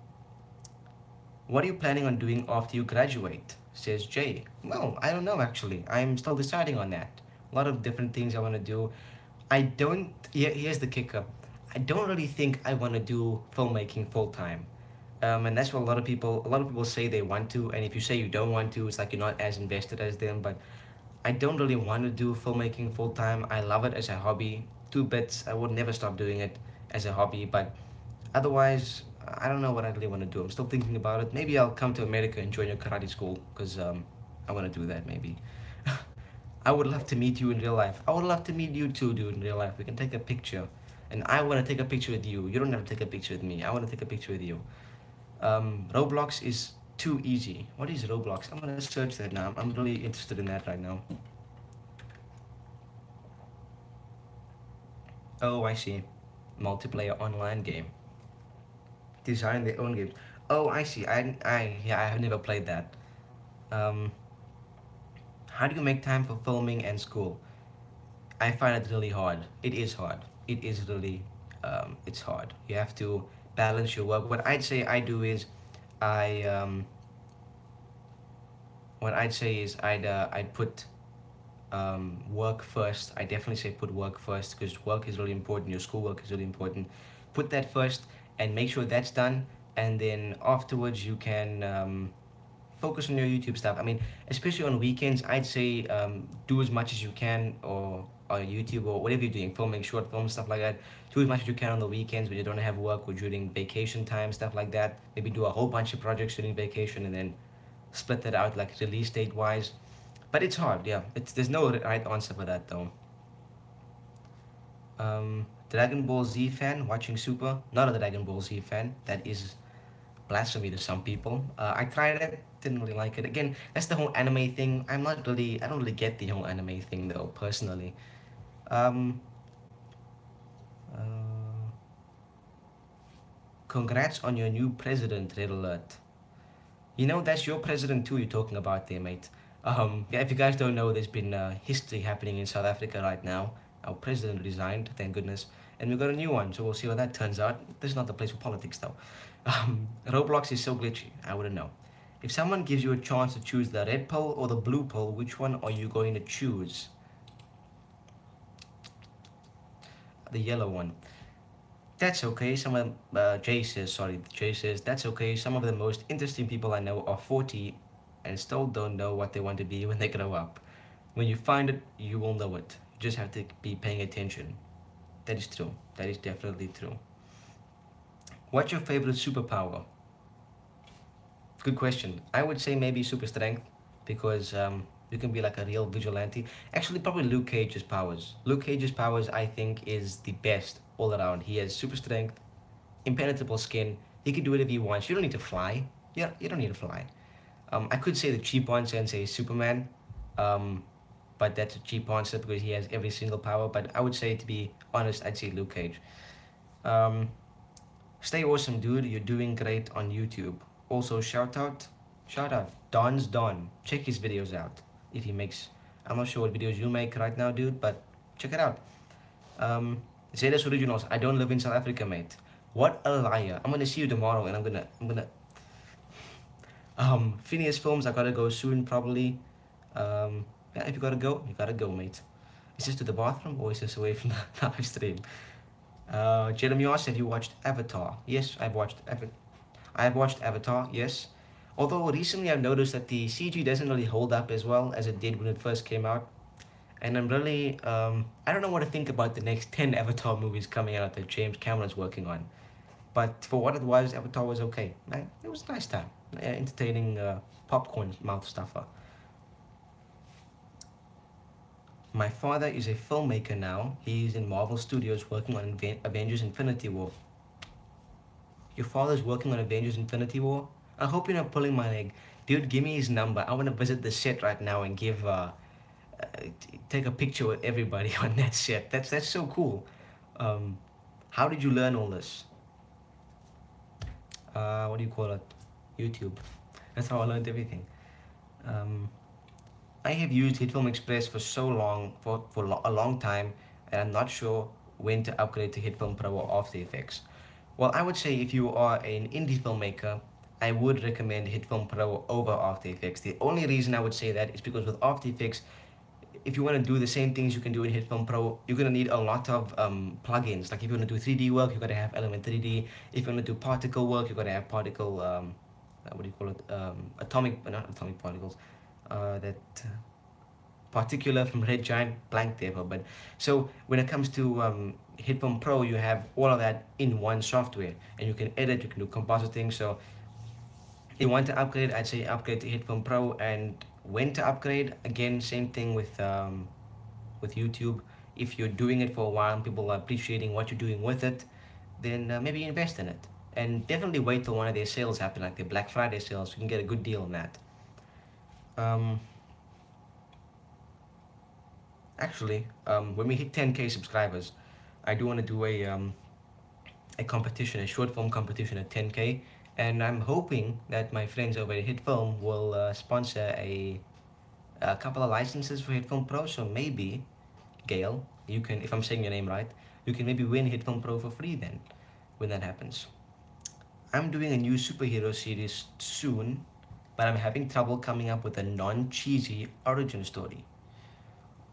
what are you planning on doing after you graduate? Says Jay. Well, I don't know actually. I'm still deciding on that. A lot of different things I want to do. I don't. Here's the kicker. I don't really think I want to do filmmaking full time. And that's what a lot of people say they want to. And if you say you don't want to, it's like you're not as invested as them. But I don't really want to do filmmaking full time. I love it as a hobby. Two bits. I would never stop doing it as a hobby. But otherwise, I don't know what I really want to do. I'm still thinking about it. Maybe I'll come to America and join your karate school because I want to do that maybe. I would love to meet you in real life. I would love to meet you too, dude, in real life. We can take a picture. And I want to take a picture with you. You don't have to take a picture with me. I want to take a picture with you. Roblox is too easy. What is Roblox? I'm gonna search that now. I'm really interested in that right now. Oh, I see. Multiplayer online game. Design their own games. Oh, I see. Yeah, I have never played that. Um, how do you make time for filming and school? I find it really hard. It is hard. It is really, it's hard. You have to balance your work. What I'd say I do is, I what I'd say is I'd put work first. I definitely say put work first because work is really important. Your schoolwork is really important. Put that first and make sure that's done. And then afterwards you can focus on your YouTube stuff. I mean, especially on weekends, I'd say do as much as you can, or YouTube or whatever you're doing, filming short films, stuff like that. Do as much as you can on the weekends when you don't have work or during vacation time, stuff like that. Maybe do a whole bunch of projects during vacation and then split that out like release date wise. But it's hard, yeah. There's no right answer for that though. Dragon Ball Z fan watching Super. Not a Dragon Ball Z fan. That is blasphemy to some people. I tried it, didn't really like it. Again, that's the whole anime thing. I don't really get the whole anime thing though, personally. Um, uh, Congrats on your new president, Red Alert. You know, that's your president too you're talking about there, mate. Yeah, if you guys don't know, there's been history happening in South Africa right now. Our president resigned, thank goodness. And we've got a new one, so we'll see how that turns out. This is not the place for politics, though. Roblox is so glitchy, I wouldn't know. If someone gives you a chance to choose the red pill or the blue pill, which one are you going to choose? The yellow one. That's okay. Jay says, that's okay. Some of the most interesting people I know are 40 and still don't know what they want to be when they grow up. When you find it, you will know it. You just have to be paying attention. That is true. That is definitely true. What's your favorite superpower? Good question. I would say maybe super strength because you can be like a real vigilante. Actually, probably Luke Cage's powers. Luke Cage's powers, I think, is the best all around. He has super strength, impenetrable skin. He can do whatever he wants. You don't need to fly. Yeah, you don't need to fly. I could say the cheap answer and say Superman, but that's a cheap answer because he has every single power. But I would say, to be honest, I'd say Luke Cage. Um, Stay awesome, dude. You're doing great on YouTube. Also, shout out, Don's Don. Check his videos out. If he makes, I'm not sure what videos you make right now, dude, but check it out. Zedas Originals. I don't live in South Africa, mate. What a liar. I'm gonna see you tomorrow, and I'm gonna. Phineas Films. I gotta go soon, probably. Yeah, if you gotta go, mate. Is this to the bathroom or is this away from the live stream? Jeremy asked, have you watched Avatar? Yes, I've watched Avatar, yes. Although recently I've noticed that the CG doesn't really hold up as well as it did when it first came out. And I'm really, I don't know what to think about the next 10 Avatar movies coming out that James Cameron's working on. But for what it was, Avatar was okay. It was a nice time. Entertaining popcorn mouth stuffer. My father is a filmmaker now. He is in Marvel Studios working on Avengers Infinity War. Your father's working on Avengers Infinity War? I hope you're not pulling my leg. Dude, give me his number. I want to visit the set right now and take a picture with everybody on that set. That's so cool. How did you learn all this? What do you call it? YouTube. That's how I learned everything. I have used HitFilm Express for so long, for a long time, and I'm not sure when to upgrade to HitFilm Pro or After Effects. Well, I would say if you are an indie filmmaker, I would recommend HitFilm Pro over After Effects. The only reason I would say that is because with After Effects, if you want to do the same things you can do in HitFilm Pro, you're going to need a lot of plugins. Like if you want to do 3D work, you've got to have Element 3D. If you want to do particle work, you've got to have particle, what do you call it? Not atomic particles. Particular from Red Giant, blank there, but so when it comes to HitFilm Pro, you have all of that in one software, and you can edit, you can do compositing. So if you want to upgrade, I'd say upgrade to HitFilm Pro. And when to upgrade, again, same thing with YouTube. If you're doing it for a while and people are appreciating what you're doing with it, then maybe invest in it. And definitely wait till one of their sales happen, like their Black Friday sales. You can get a good deal on that. Actually, when we hit 10K subscribers, I do want to do a competition, a short film competition at 10K, and I'm hoping that my friends over at HitFilm will sponsor a couple of licenses for HitFilm Pro. So maybe, Gail, you can, if I'm saying your name right, you can maybe win HitFilm Pro for free then, when that happens. I'm doing a new superhero series soon, but I'm having trouble coming up with a non-cheesy origin story.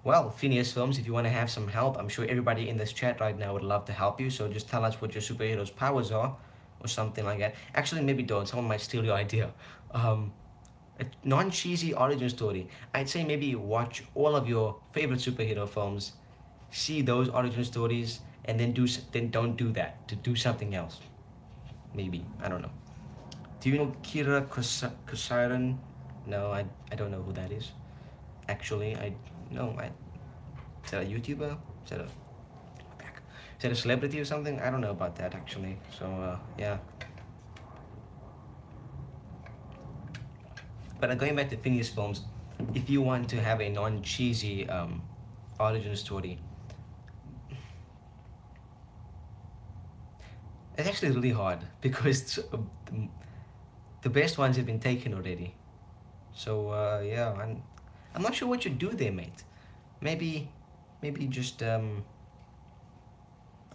Well, Phineas Films, if you want to have some help, I'm sure everybody in this chat right now would love to help you. So just tell us what your superhero's powers are, or something like that. Actually, maybe don't. Someone might steal your idea. A non-cheesy origin story. I'd say maybe watch all of your favorite superhero films, see those origin stories, and then don't do that. To do something else. Maybe. I don't know. Do you know Kira Kosiran? No, I don't know who that is. Actually, is that a YouTuber? Is that a celebrity or something? I don't know about that actually. So yeah. But going back to Phineas Films, if you want to have a non-cheesy origin story, it's actually really hard because the best ones have been taken already. So yeah, I'm not sure what you do there, mate. Maybe just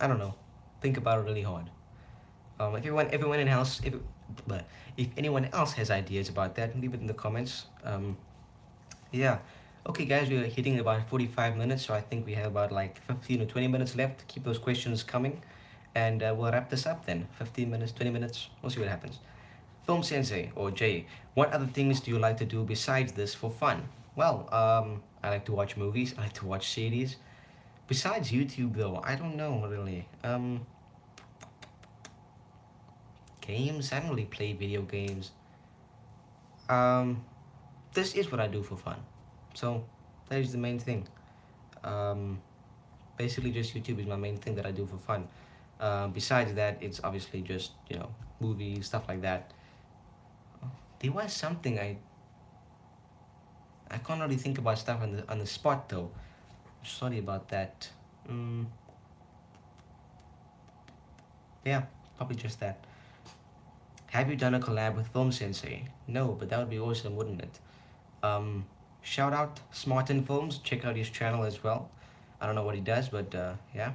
I don't know. Think about it really hard. If everyone in house, But if anyone else has ideas about that, leave it in the comments. Yeah. Okay, guys, we're hitting about 45 minutes, so I think we have about like 15 or 20 minutes left. Keep those questions coming, and we'll wrap this up then. 15 minutes, 20 minutes, we'll see what happens. Film Sensei, or Jay, what other things do you like to do besides this for fun? Well, I like to watch movies, I like to watch series. Besides YouTube, though, I don't know really. Games, I don't really play video games. Um, this is what I do for fun. So, that is the main thing. Um, Basically, just YouTube is my main thing that I do for fun. Besides that, it's obviously just, movies, stuff like that. There was something I can't really think about stuff on the spot though. Sorry about that. Yeah, probably just that. Have you done a collab with Film Sensei? No, but that would be awesome, wouldn't it? Um, Shout out Smartin Films. Check out his channel as well. I don't know what he does, but yeah.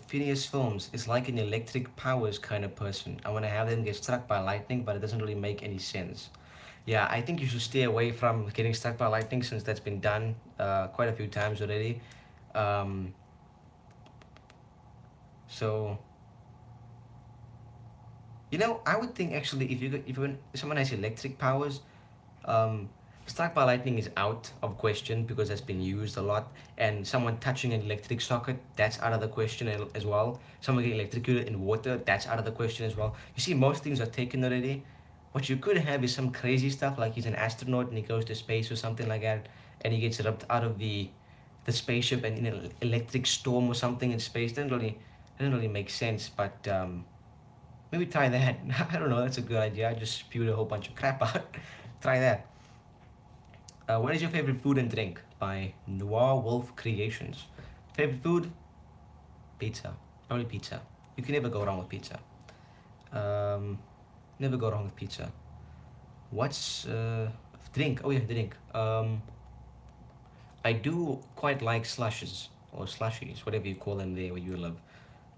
Phineas Films is like an electric powers kind of person. I want to have them get struck by lightning, but it doesn't really make any sense. Yeah, I think you should stay away from getting struck by lightning since that's been done quite a few times already. Um, so, I would think actually if someone has electric powers, um, struck by lightning is out of question because that's been used a lot, and someone touching an electric socket, that's out of the question as well. Someone getting electrocuted in water, that's out of the question as well. You see, most things are taken already. What you could have is some crazy stuff like he's an astronaut and he goes to space or something like that, and he gets ripped out of the spaceship and in an electric storm or something in space. Doesn't really make sense, but maybe try that. I don't know, that's a good idea. I just spewed a whole bunch of crap out. Try that. What is your favorite food and drink? By Noir Wolf Creations. Favorite food? Pizza. Probably pizza. You can never go wrong with pizza. Never go wrong with pizza. What's drink? Oh yeah, drink. I do quite like slushes or slushies, whatever you call them there where you live.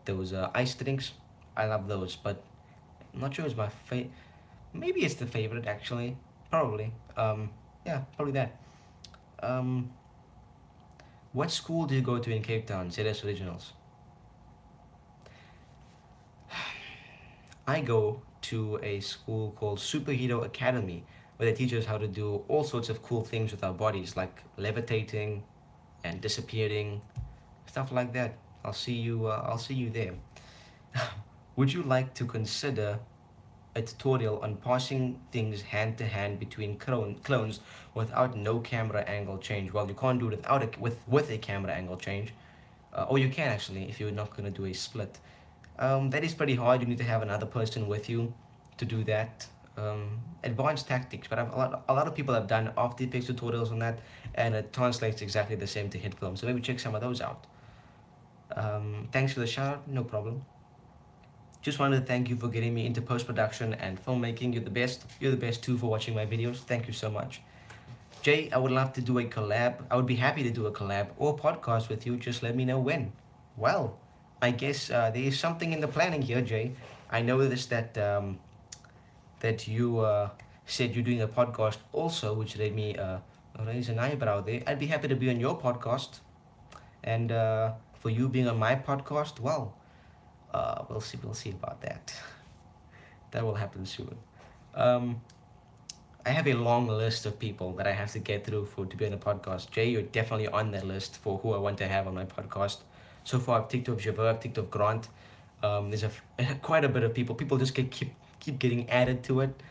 Those ice drinks, I love those, but I'm not sure it's my favorite. Maybe it's the favorite actually. Probably. Yeah, probably that. Um, what school do you go to in Cape Town? ZS Originals. I go to a school called Superhero Academy, where they teach us how to do all sorts of cool things with our bodies, like levitating and disappearing, stuff like that. I'll see you. I'll see you there. Would you like to consider a tutorial on passing things hand to hand between clones without no camera angle change? Well, you can't do it without with a camera angle change, or you can actually if you're not gonna do a split. That is pretty hard. You need to have another person with you to do that. Advanced tactics, but a lot of people have done After Effects tutorials on that, and it translates exactly the same to hit film. So maybe check some of those out. Thanks for the shout out. No problem. Just wanted to thank you for getting me into post-production and filmmaking. You're the best. You're the best too for watching my videos. Thank you so much. Jay, I would love to do a collab. I would be happy to do a collab or podcast with you. Just let me know when. Well, I guess there is something in the planning here, Jay. I noticed that you said you're doing a podcast also, which made me raise an eyebrow there. I'd be happy to be on your podcast. And for you being on my podcast, well, we'll see about that. That will happen soon. I have a long list of people that I have to get through to be on the podcast. Jay, you're definitely on that list for who I want to have on my podcast. So far, I've ticked off Javert, I've ticked off Grant. There's quite a bit of people. People just keep getting added to it.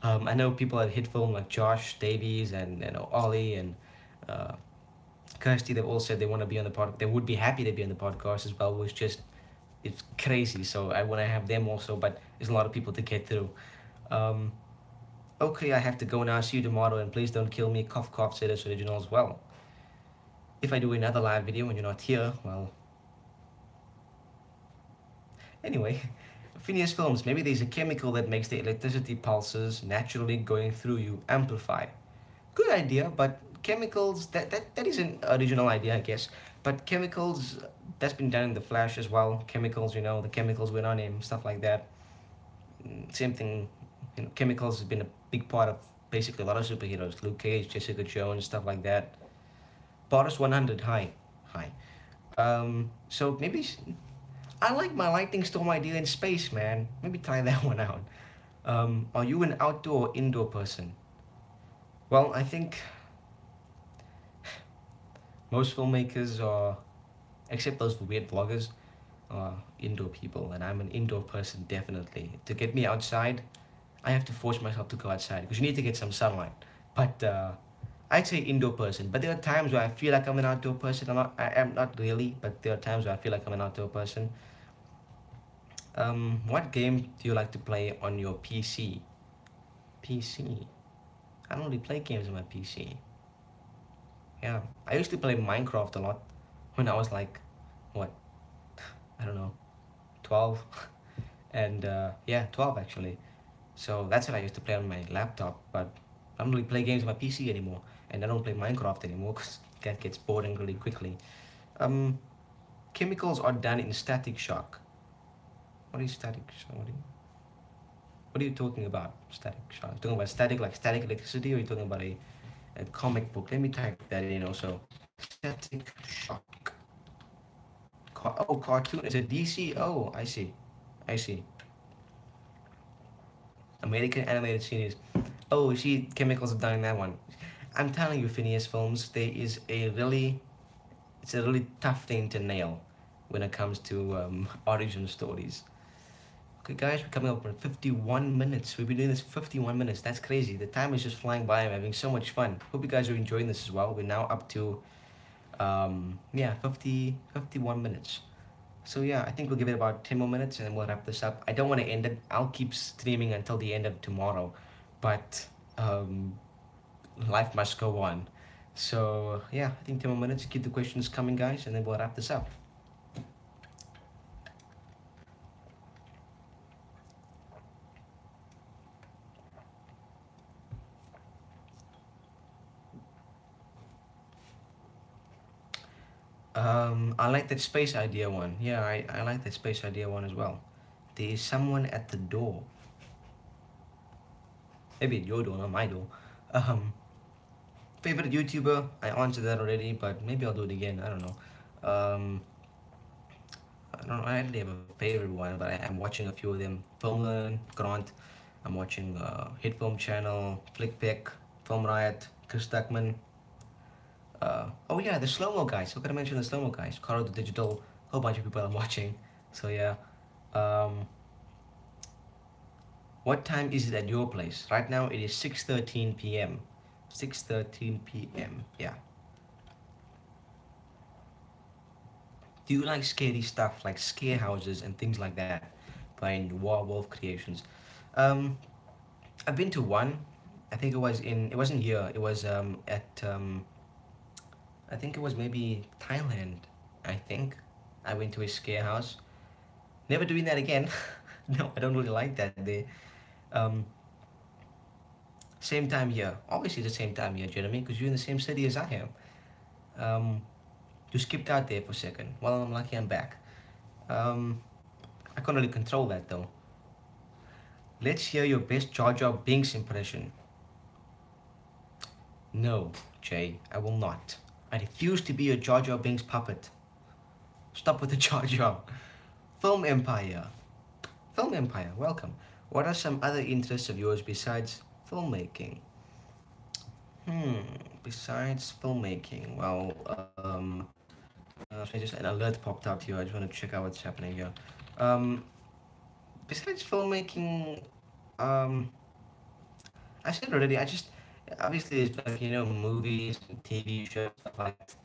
I know people at Hit Film like Josh Davies and Ollie and Kirsty. They've all said they want to be on the podcast. They would be happy to be on the podcast as well. It's crazy. So I want to have them also, but there's a lot of people to get through. Okay, I have to go now. See you tomorrow, and please don't kill me. Cough, cough, say this original as well. If I do another live video and you're not here, well. Anyway, Phineas Films. Maybe there's a chemical that makes the electricity pulses naturally going through you amplify. Good idea, but chemicals, that is an original idea, I guess. But chemicals, that's been done in The Flash as well. Chemicals, the chemicals went on him, stuff like that. Same thing, chemicals has been a big part of basically a lot of superheroes. Luke Cage, Jessica Jones, stuff like that. Boris 100, hi. Hi. So maybe I like my lighting storm idea in space, man. Maybe try that one out. Are you an outdoor or indoor person? Well, I think most filmmakers are, except those weird vloggers, are indoor people, and I'm an indoor person definitely. To get me outside, I have to force myself to go outside because you need to get some sunlight. But I'd say indoor person. But there are times where I feel like I'm an outdoor person. I am not really, but there are times where I feel like I'm an outdoor person. What game do you like to play on your PC? PC. I don't really play games on my PC. Yeah, I used to play Minecraft a lot when I was like, what? I don't know, 12. And yeah, 12 actually. So that's what I used to play on my laptop, but I don't really play games on my PC anymore, and I don't play Minecraft anymore because that gets boring really quickly. Um, Chemicals are done in static shock. What is static shock? What are you talking about? Static shock. You're talking about static, like static electricity, or are you talking about a comic book? Let me type that in also. Static shock. Oh, cartoon. Is it DC? Oh, I see. I see. American animated series. Oh, see, chemicals have done that one. I'm telling you, Phineas Films, it's a really tough thing to nail when it comes to origin stories. Okay, guys, we're coming up on 51 minutes. We've been doing this for 51 minutes. That's crazy. The time is just flying by. I'm having so much fun. Hope you guys are enjoying this as well. We're now up to, yeah, 51 minutes. So yeah, I think we'll give it about 10 more minutes and then we'll wrap this up. I don't want to end it. I'll keep streaming until the end of tomorrow, but life must go on. So yeah, I think 10 more minutes. Keep the questions coming, guys, and then we'll wrap this up. I like that space idea one. Yeah, I like that space idea one as well. There is someone at the door. Maybe your door, not my door. Um, Favorite YouTuber? I answered that already, but maybe I'll do it again. I don't know. Um, I don't know. I really have a favorite one, but I'm watching a few of them. Filmlearn, Grant. I'm watching Hit Film Channel, Flickpick, Film Riot, Chris Duckman. Oh yeah, the slow mo guys. How could I mention the slow mo guys? Caro the Digital, whole bunch of people I'm watching. So yeah. Um, what time is it at your place? Right now it is 6:13 p.m. 6:13 p.m. Yeah. Do you like scary stuff like scare houses and things like that by Wolf Creations? Um, I've been to one. I think it wasn't here. It was at I think it was maybe Thailand. I think I went to a scare house. Never doing that again. No, I don't really like that there. Um, Same time here. Obviously the same time here, Jeremy, because you're in the same city as I am. Um, you skipped out there for a second. Well, I'm lucky I'm back. Um, I can't really control that though. Let's hear your best Jar Jar Binks impression. No, Jay, I will not. I refuse to be a Jar Jar Binks puppet. Stop with the Jar Jar. Film Empire. Film Empire, welcome. What are some other interests of yours besides filmmaking? Besides filmmaking, well, so just an alert popped up here. I just want to check out what's happening here. Um, Besides filmmaking, um, I said already. I just obviously it's like movies, and TV shows, stuff like that.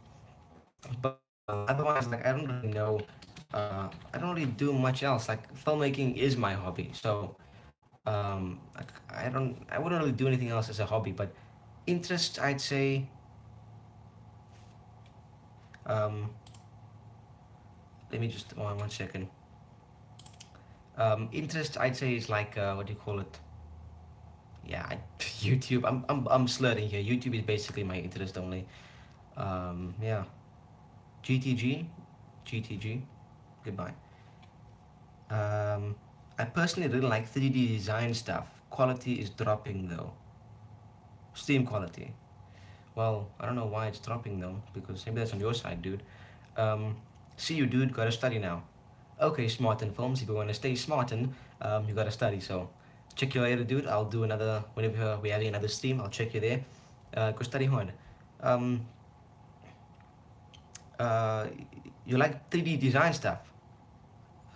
But otherwise, like I don't really know. I don't really do much else. Like filmmaking is my hobby, so like, I wouldn't really do anything else as a hobby. But interest, I'd say. Um, Let me just one second. Interest, I'd say, is like what do you call it? Yeah, YouTube. I'm slurring here. YouTube is basically my interest only. Yeah. GTG, GTG. Goodbye. Um, I personally really like 3D design stuff. Quality is dropping though. Steam quality. Well, I don't know why it's dropping though, because maybe that's on your side, dude. Um, See you, dude. Gotta study now. Okay, Smartin Films. If you want to stay smartin, you gotta study. So, check you later, dude. I'll do another whenever we're having another stream. I'll check you there. Go study hard. Um, uh, you like 3D design stuff?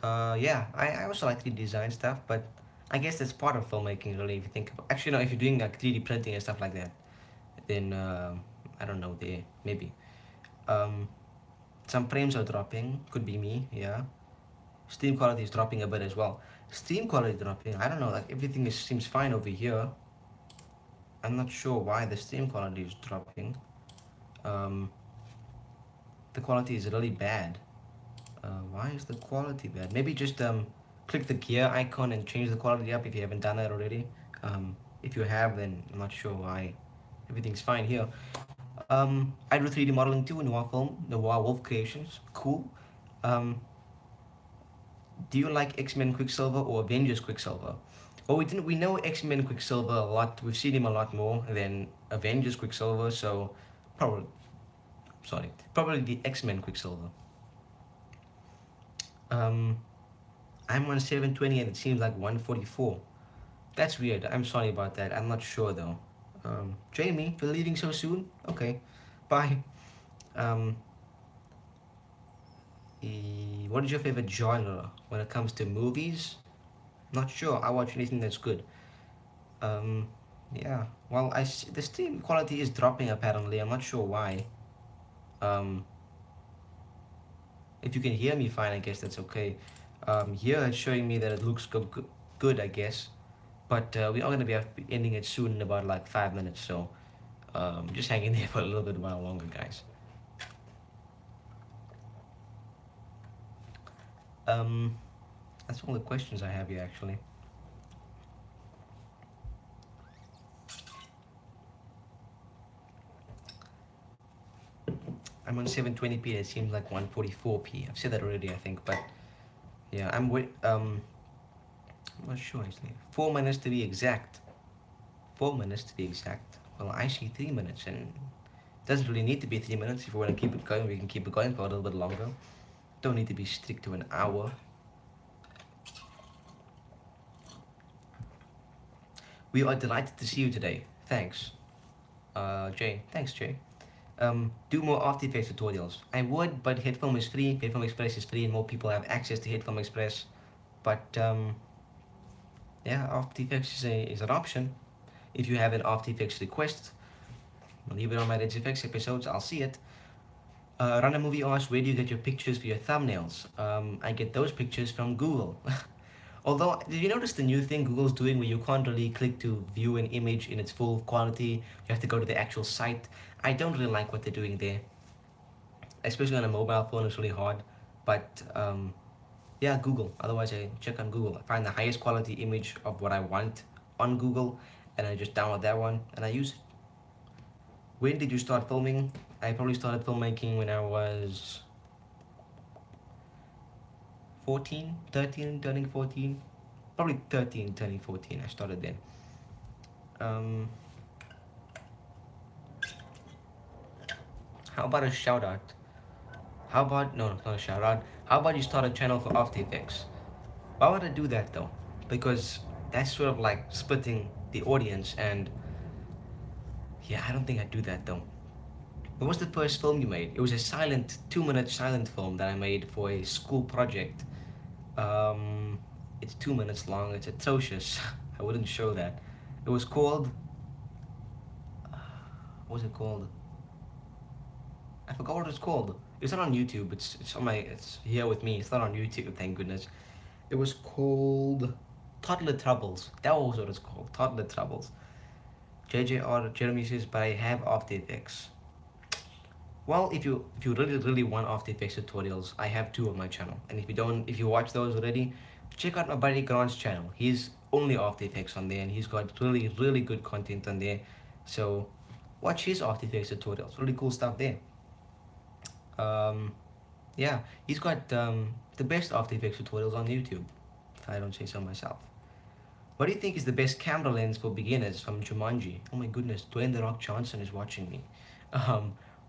Yeah, I also like 3D design stuff, but I guess that's part of filmmaking, really. If you think about, actually, no, if you're doing like 3D printing and stuff like that, then I don't know, there maybe. Um, some frames are dropping. Could be me. Yeah. Steam quality is dropping a bit as well. Steam quality dropping. I don't know. Like everything seems fine over here. I'm not sure why the Steam quality is dropping. Um, the quality is really bad. Why is the quality bad? Maybe just click the gear icon and change the quality up if you haven't done that already. If you have, then I'm not sure why. Everything's fine here. I do 3D modeling too in Noir Film, Noir Wolf Creations. Cool. Do you like X-Men Quicksilver or Avengers Quicksilver? Well, we know X-Men Quicksilver a lot. We've seen him a lot more than Avengers Quicksilver, so probably the X-Men Quicksilver. I'm on 720 and it seems like 144. That's weird. I'm sorry about that. I'm not sure though. Jamie, you're leaving so soon? Okay, bye. Um, what is your favorite genre when it comes to movies? Not sure. I watch anything that's good. Yeah. Well, the stream quality is dropping apparently. I'm not sure why. Um, if you can hear me fine, I guess that's okay. Here it's showing me that it looks good, I guess. But we are gonna be ending it soon in about like 5 minutes. So just hang in there for a little bit while longer, guys. That's all the questions I have here actually. I'm on 720p. It seems like 144p. I've said that already, I think, but yeah, I'm not sure actually. 4 minutes to be exact. 4 minutes to be exact. Well, I see 3 minutes, and it doesn't really need to be 3 minutes. If we want to keep it going, we can keep it going for a little bit longer. Don't need to be strict to an hour. We are delighted to see you today. Thanks, Jay. Thanks, Jay. Do more After Effects tutorials. I would, but Headfilm is free. Headfilm Express is free, and more people have access to Headfilm Express. But yeah, After Effects is an option. If you have an After Effects request, leave it on my Red Effects episodes. I'll see it. Run a Movie asks, where do you get your pictures for your thumbnails? I get those pictures from Google. Although, did you notice the new thing Google's doing where you can't really click to view an image in its full quality? You have to go to the actual site. I don't really like what they're doing there. Especially on a mobile phone, it's really hard. But yeah, Google. Otherwise, I check on Google. I find the highest quality image of what I want on Google, and I just download that one and I use it. When did you start filming? I probably started filmmaking when I was 14, 13, turning 14. Probably 13, turning 14. I started then. How about a shout out? How about, no, not a shout out. How about you start a channel for After Effects? Why would I do that though? Because that's sort of like splitting the audience, and yeah, I don't think I'd do that though. What was the first film you made? It was a 2-minute silent film that I made for a school project. It's 2 minutes long. It's atrocious. I wouldn't show that. It was called, what was it called? I forgot what it was called. It's not on YouTube. It's here with me. It's not on YouTube, thank goodness. It was called Toddler Troubles. That was what it's called. Toddler Troubles. Jeremy says, but I have After Effects. Well, if you really want After Effects tutorials, I have 2 on my channel. And if you watch those already, check out my buddy Grant's channel. He's only After Effects on there, and he's got really good content on there. So watch his After Effects tutorials. Really cool stuff there. Yeah, he's got the best After Effects tutorials on YouTube. if I don't say so myself. What do you think is the best camera lens for beginners from Jumanji? Oh my goodness, Dwayne The Rock Johnson is watching me.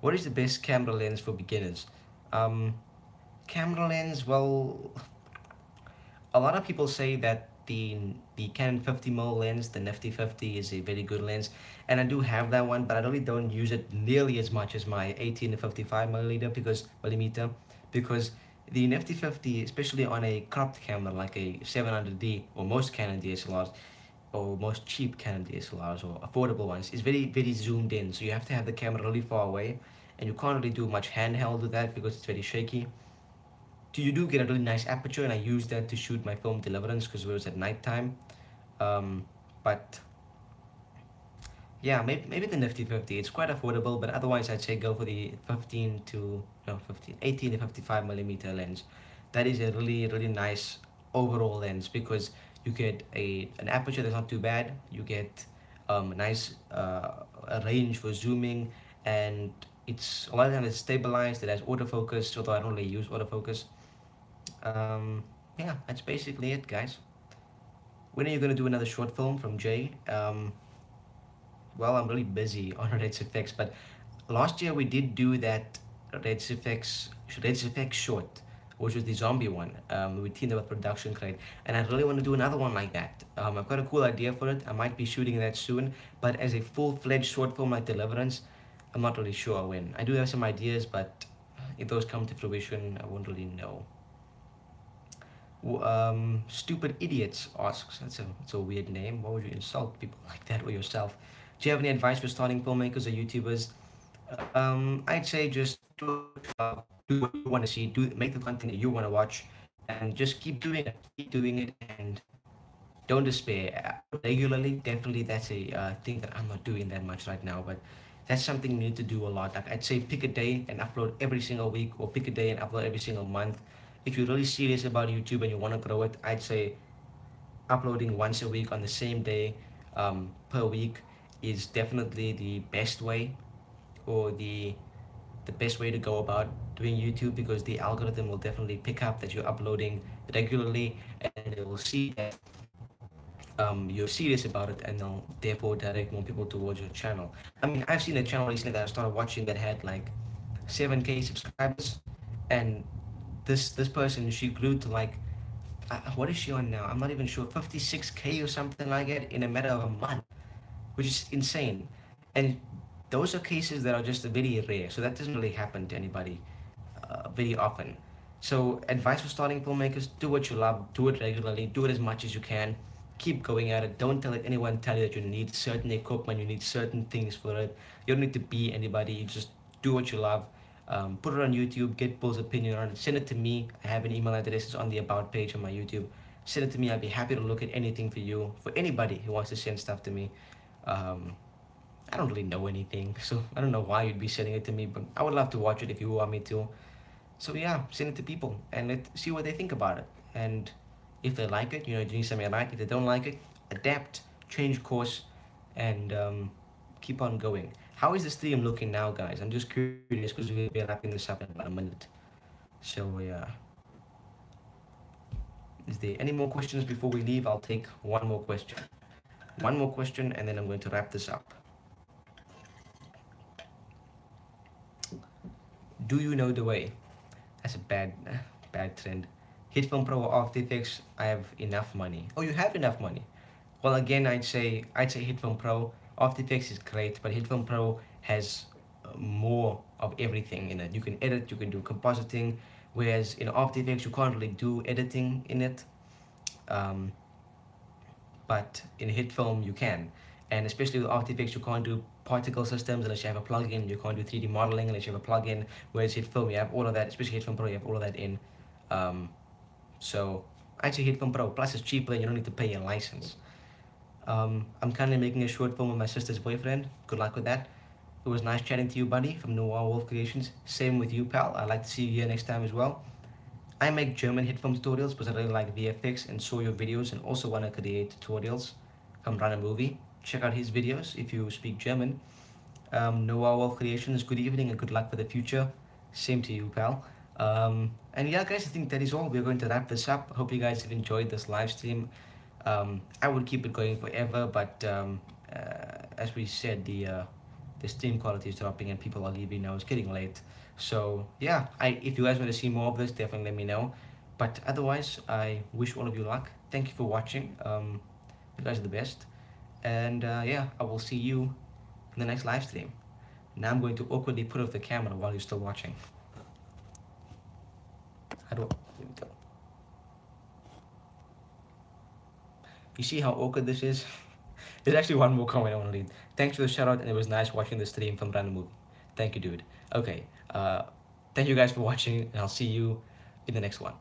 What is the best camera lens for beginners? Um, Camera lens, well, a lot of people say that the Canon 50mm lens, the Nifty 50, is a very good lens, and I do have that one, but I really don't use it nearly as much as my 18 to 55 millimeter because the Nifty 50, especially on a cropped camera like a 700D or most Canon DSLRs or most cheap Canon DSLRs or affordable ones, is very very zoomed in. So you have to have the camera really far away, and you can't really do much handheld with that because it's very shaky. You do get a really nice aperture, and I use that to shoot my film Deliverance because it was at night time. But yeah, maybe the Nifty 50. It's quite affordable, but otherwise I'd say go for the 15 to no 15 18 to 55 millimeter lens. That is a really really nice overall lens because you get an aperture that's not too bad. You get a nice a range for zooming, and it's a lot of times it's stabilized. It has autofocus, although I don't really use autofocus. um, yeah, that's basically it, guys. When are you gonna do another short film from Jay? Well, I'm really busy on Red's Effects, but last year we did do that Red's Effects short, which was the zombie one. We teamed up with Production Crate, and I really want to do another one like that. I've got a cool idea for it. I might be shooting that soon, but as a full-fledged short film like Deliverance, I'm not really sure when. I do have some ideas, but if those come to fruition, I won't really know. Stupid Idiots asks, that's a weird name. Why would you insult people like that or yourself? Do you have any advice for starting filmmakers or YouTubers? I'd say just do what you want to see, make the content that you want to watch, and just keep doing it, and don't despair. Regularly, definitely that's a thing that I'm not doing that much right now, but that's something you need to do a lot. Like I'd say pick a day and upload every single week, or pick a day and upload every single month. If you're really serious about YouTube and you want to grow it, I'd say uploading once a week on the same day per week is definitely the best way, or the best way to go about doing YouTube, because the algorithm will definitely pick up that you're uploading regularly, and it will see that you're serious about it, and they'll therefore direct more people towards your channel. I mean, I've seen a channel recently that I started watching that had like 7K subscribers, and this person, she grew to like what is she on now? I'm not even sure, 56K or something like that in a matter of a month, which is insane. And those are cases that are just very rare, so that doesn't really happen to anybody very often. So advice for starting filmmakers: do what you love, do it regularly, do it as much as you can, keep going at it. Don't let anyone tell you that you need certain equipment, you need certain things for it. You don't need to be anybody, you just do what you love. Put it on YouTube, get Paul's opinion on it, send it to me. I have an email address, it's on the about page on my YouTube. Send it to me, I'd be happy to look at anything for you, for anybody who wants to send stuff to me. um, I don't really know anything, so I don't know why you'd be sending it to me, but I would love to watch it if you want me to. So yeah, send it to people and see what they think about it. And if they like it, doing something I like. If they don't like it, adapt, change course, and keep on going. How is the stream looking now, guys? I'm just curious because we'll be wrapping this up in about a minute. So yeah, is there any more questions before we leave? I'll take one more question. One more question, and then I'm going to wrap this up. Do you know the way? That's a bad trend. Hit Film Pro or After Effects? I have enough money. Oh, you have enough money. Well, again, I'd say Hit Film Pro. After Effects is great, but Hit Film Pro has more of everything in it. You can edit, you can do compositing, whereas in After Effects you can't really do editing in it. Um, but in Hit Film you can, and especially with After Effects you can't do particle systems unless you have a plugin. You can't do 3D modeling unless you have a plugin. Whereas Hit Film, you have all of that, especially Hit Film Pro, you have all of that in. So I'd say Hit Film Pro. Plus it's cheaper and you don't need to pay a license. I'm currently making a short film with my sister's boyfriend. Good luck with that. It was nice chatting to you, buddy, from Noir Wolf Creations. Same with you, pal. I'd like to see you here next time as well. I make German hit film tutorials because I really like VFX and saw your videos and also want to create tutorials from Run a Movie. Check out his videos if you speak German. Noah Wolf Creations, good evening and good luck for the future. Same to you, pal. And yeah, guys, I think that is all. We're going to wrap this up. Hope you guys have enjoyed this live stream. I would keep it going forever, but as we said, the stream quality is dropping and people are leaving now. It's getting late. So yeah, if you guys want to see more of this, definitely let me know. But otherwise, I wish all of you luck. Thank you for watching. You guys are the best. And yeah, I will see you in the next live stream. Now I'm going to awkwardly put off the camera while you're still watching. How do I, here we go. You see how awkward this is? There's actually one more comment I want to read. Thanks for the shout out, and it was nice watching the stream from Random Movie. Thank you, dude. Okay, thank you guys for watching, and I'll see you in the next one.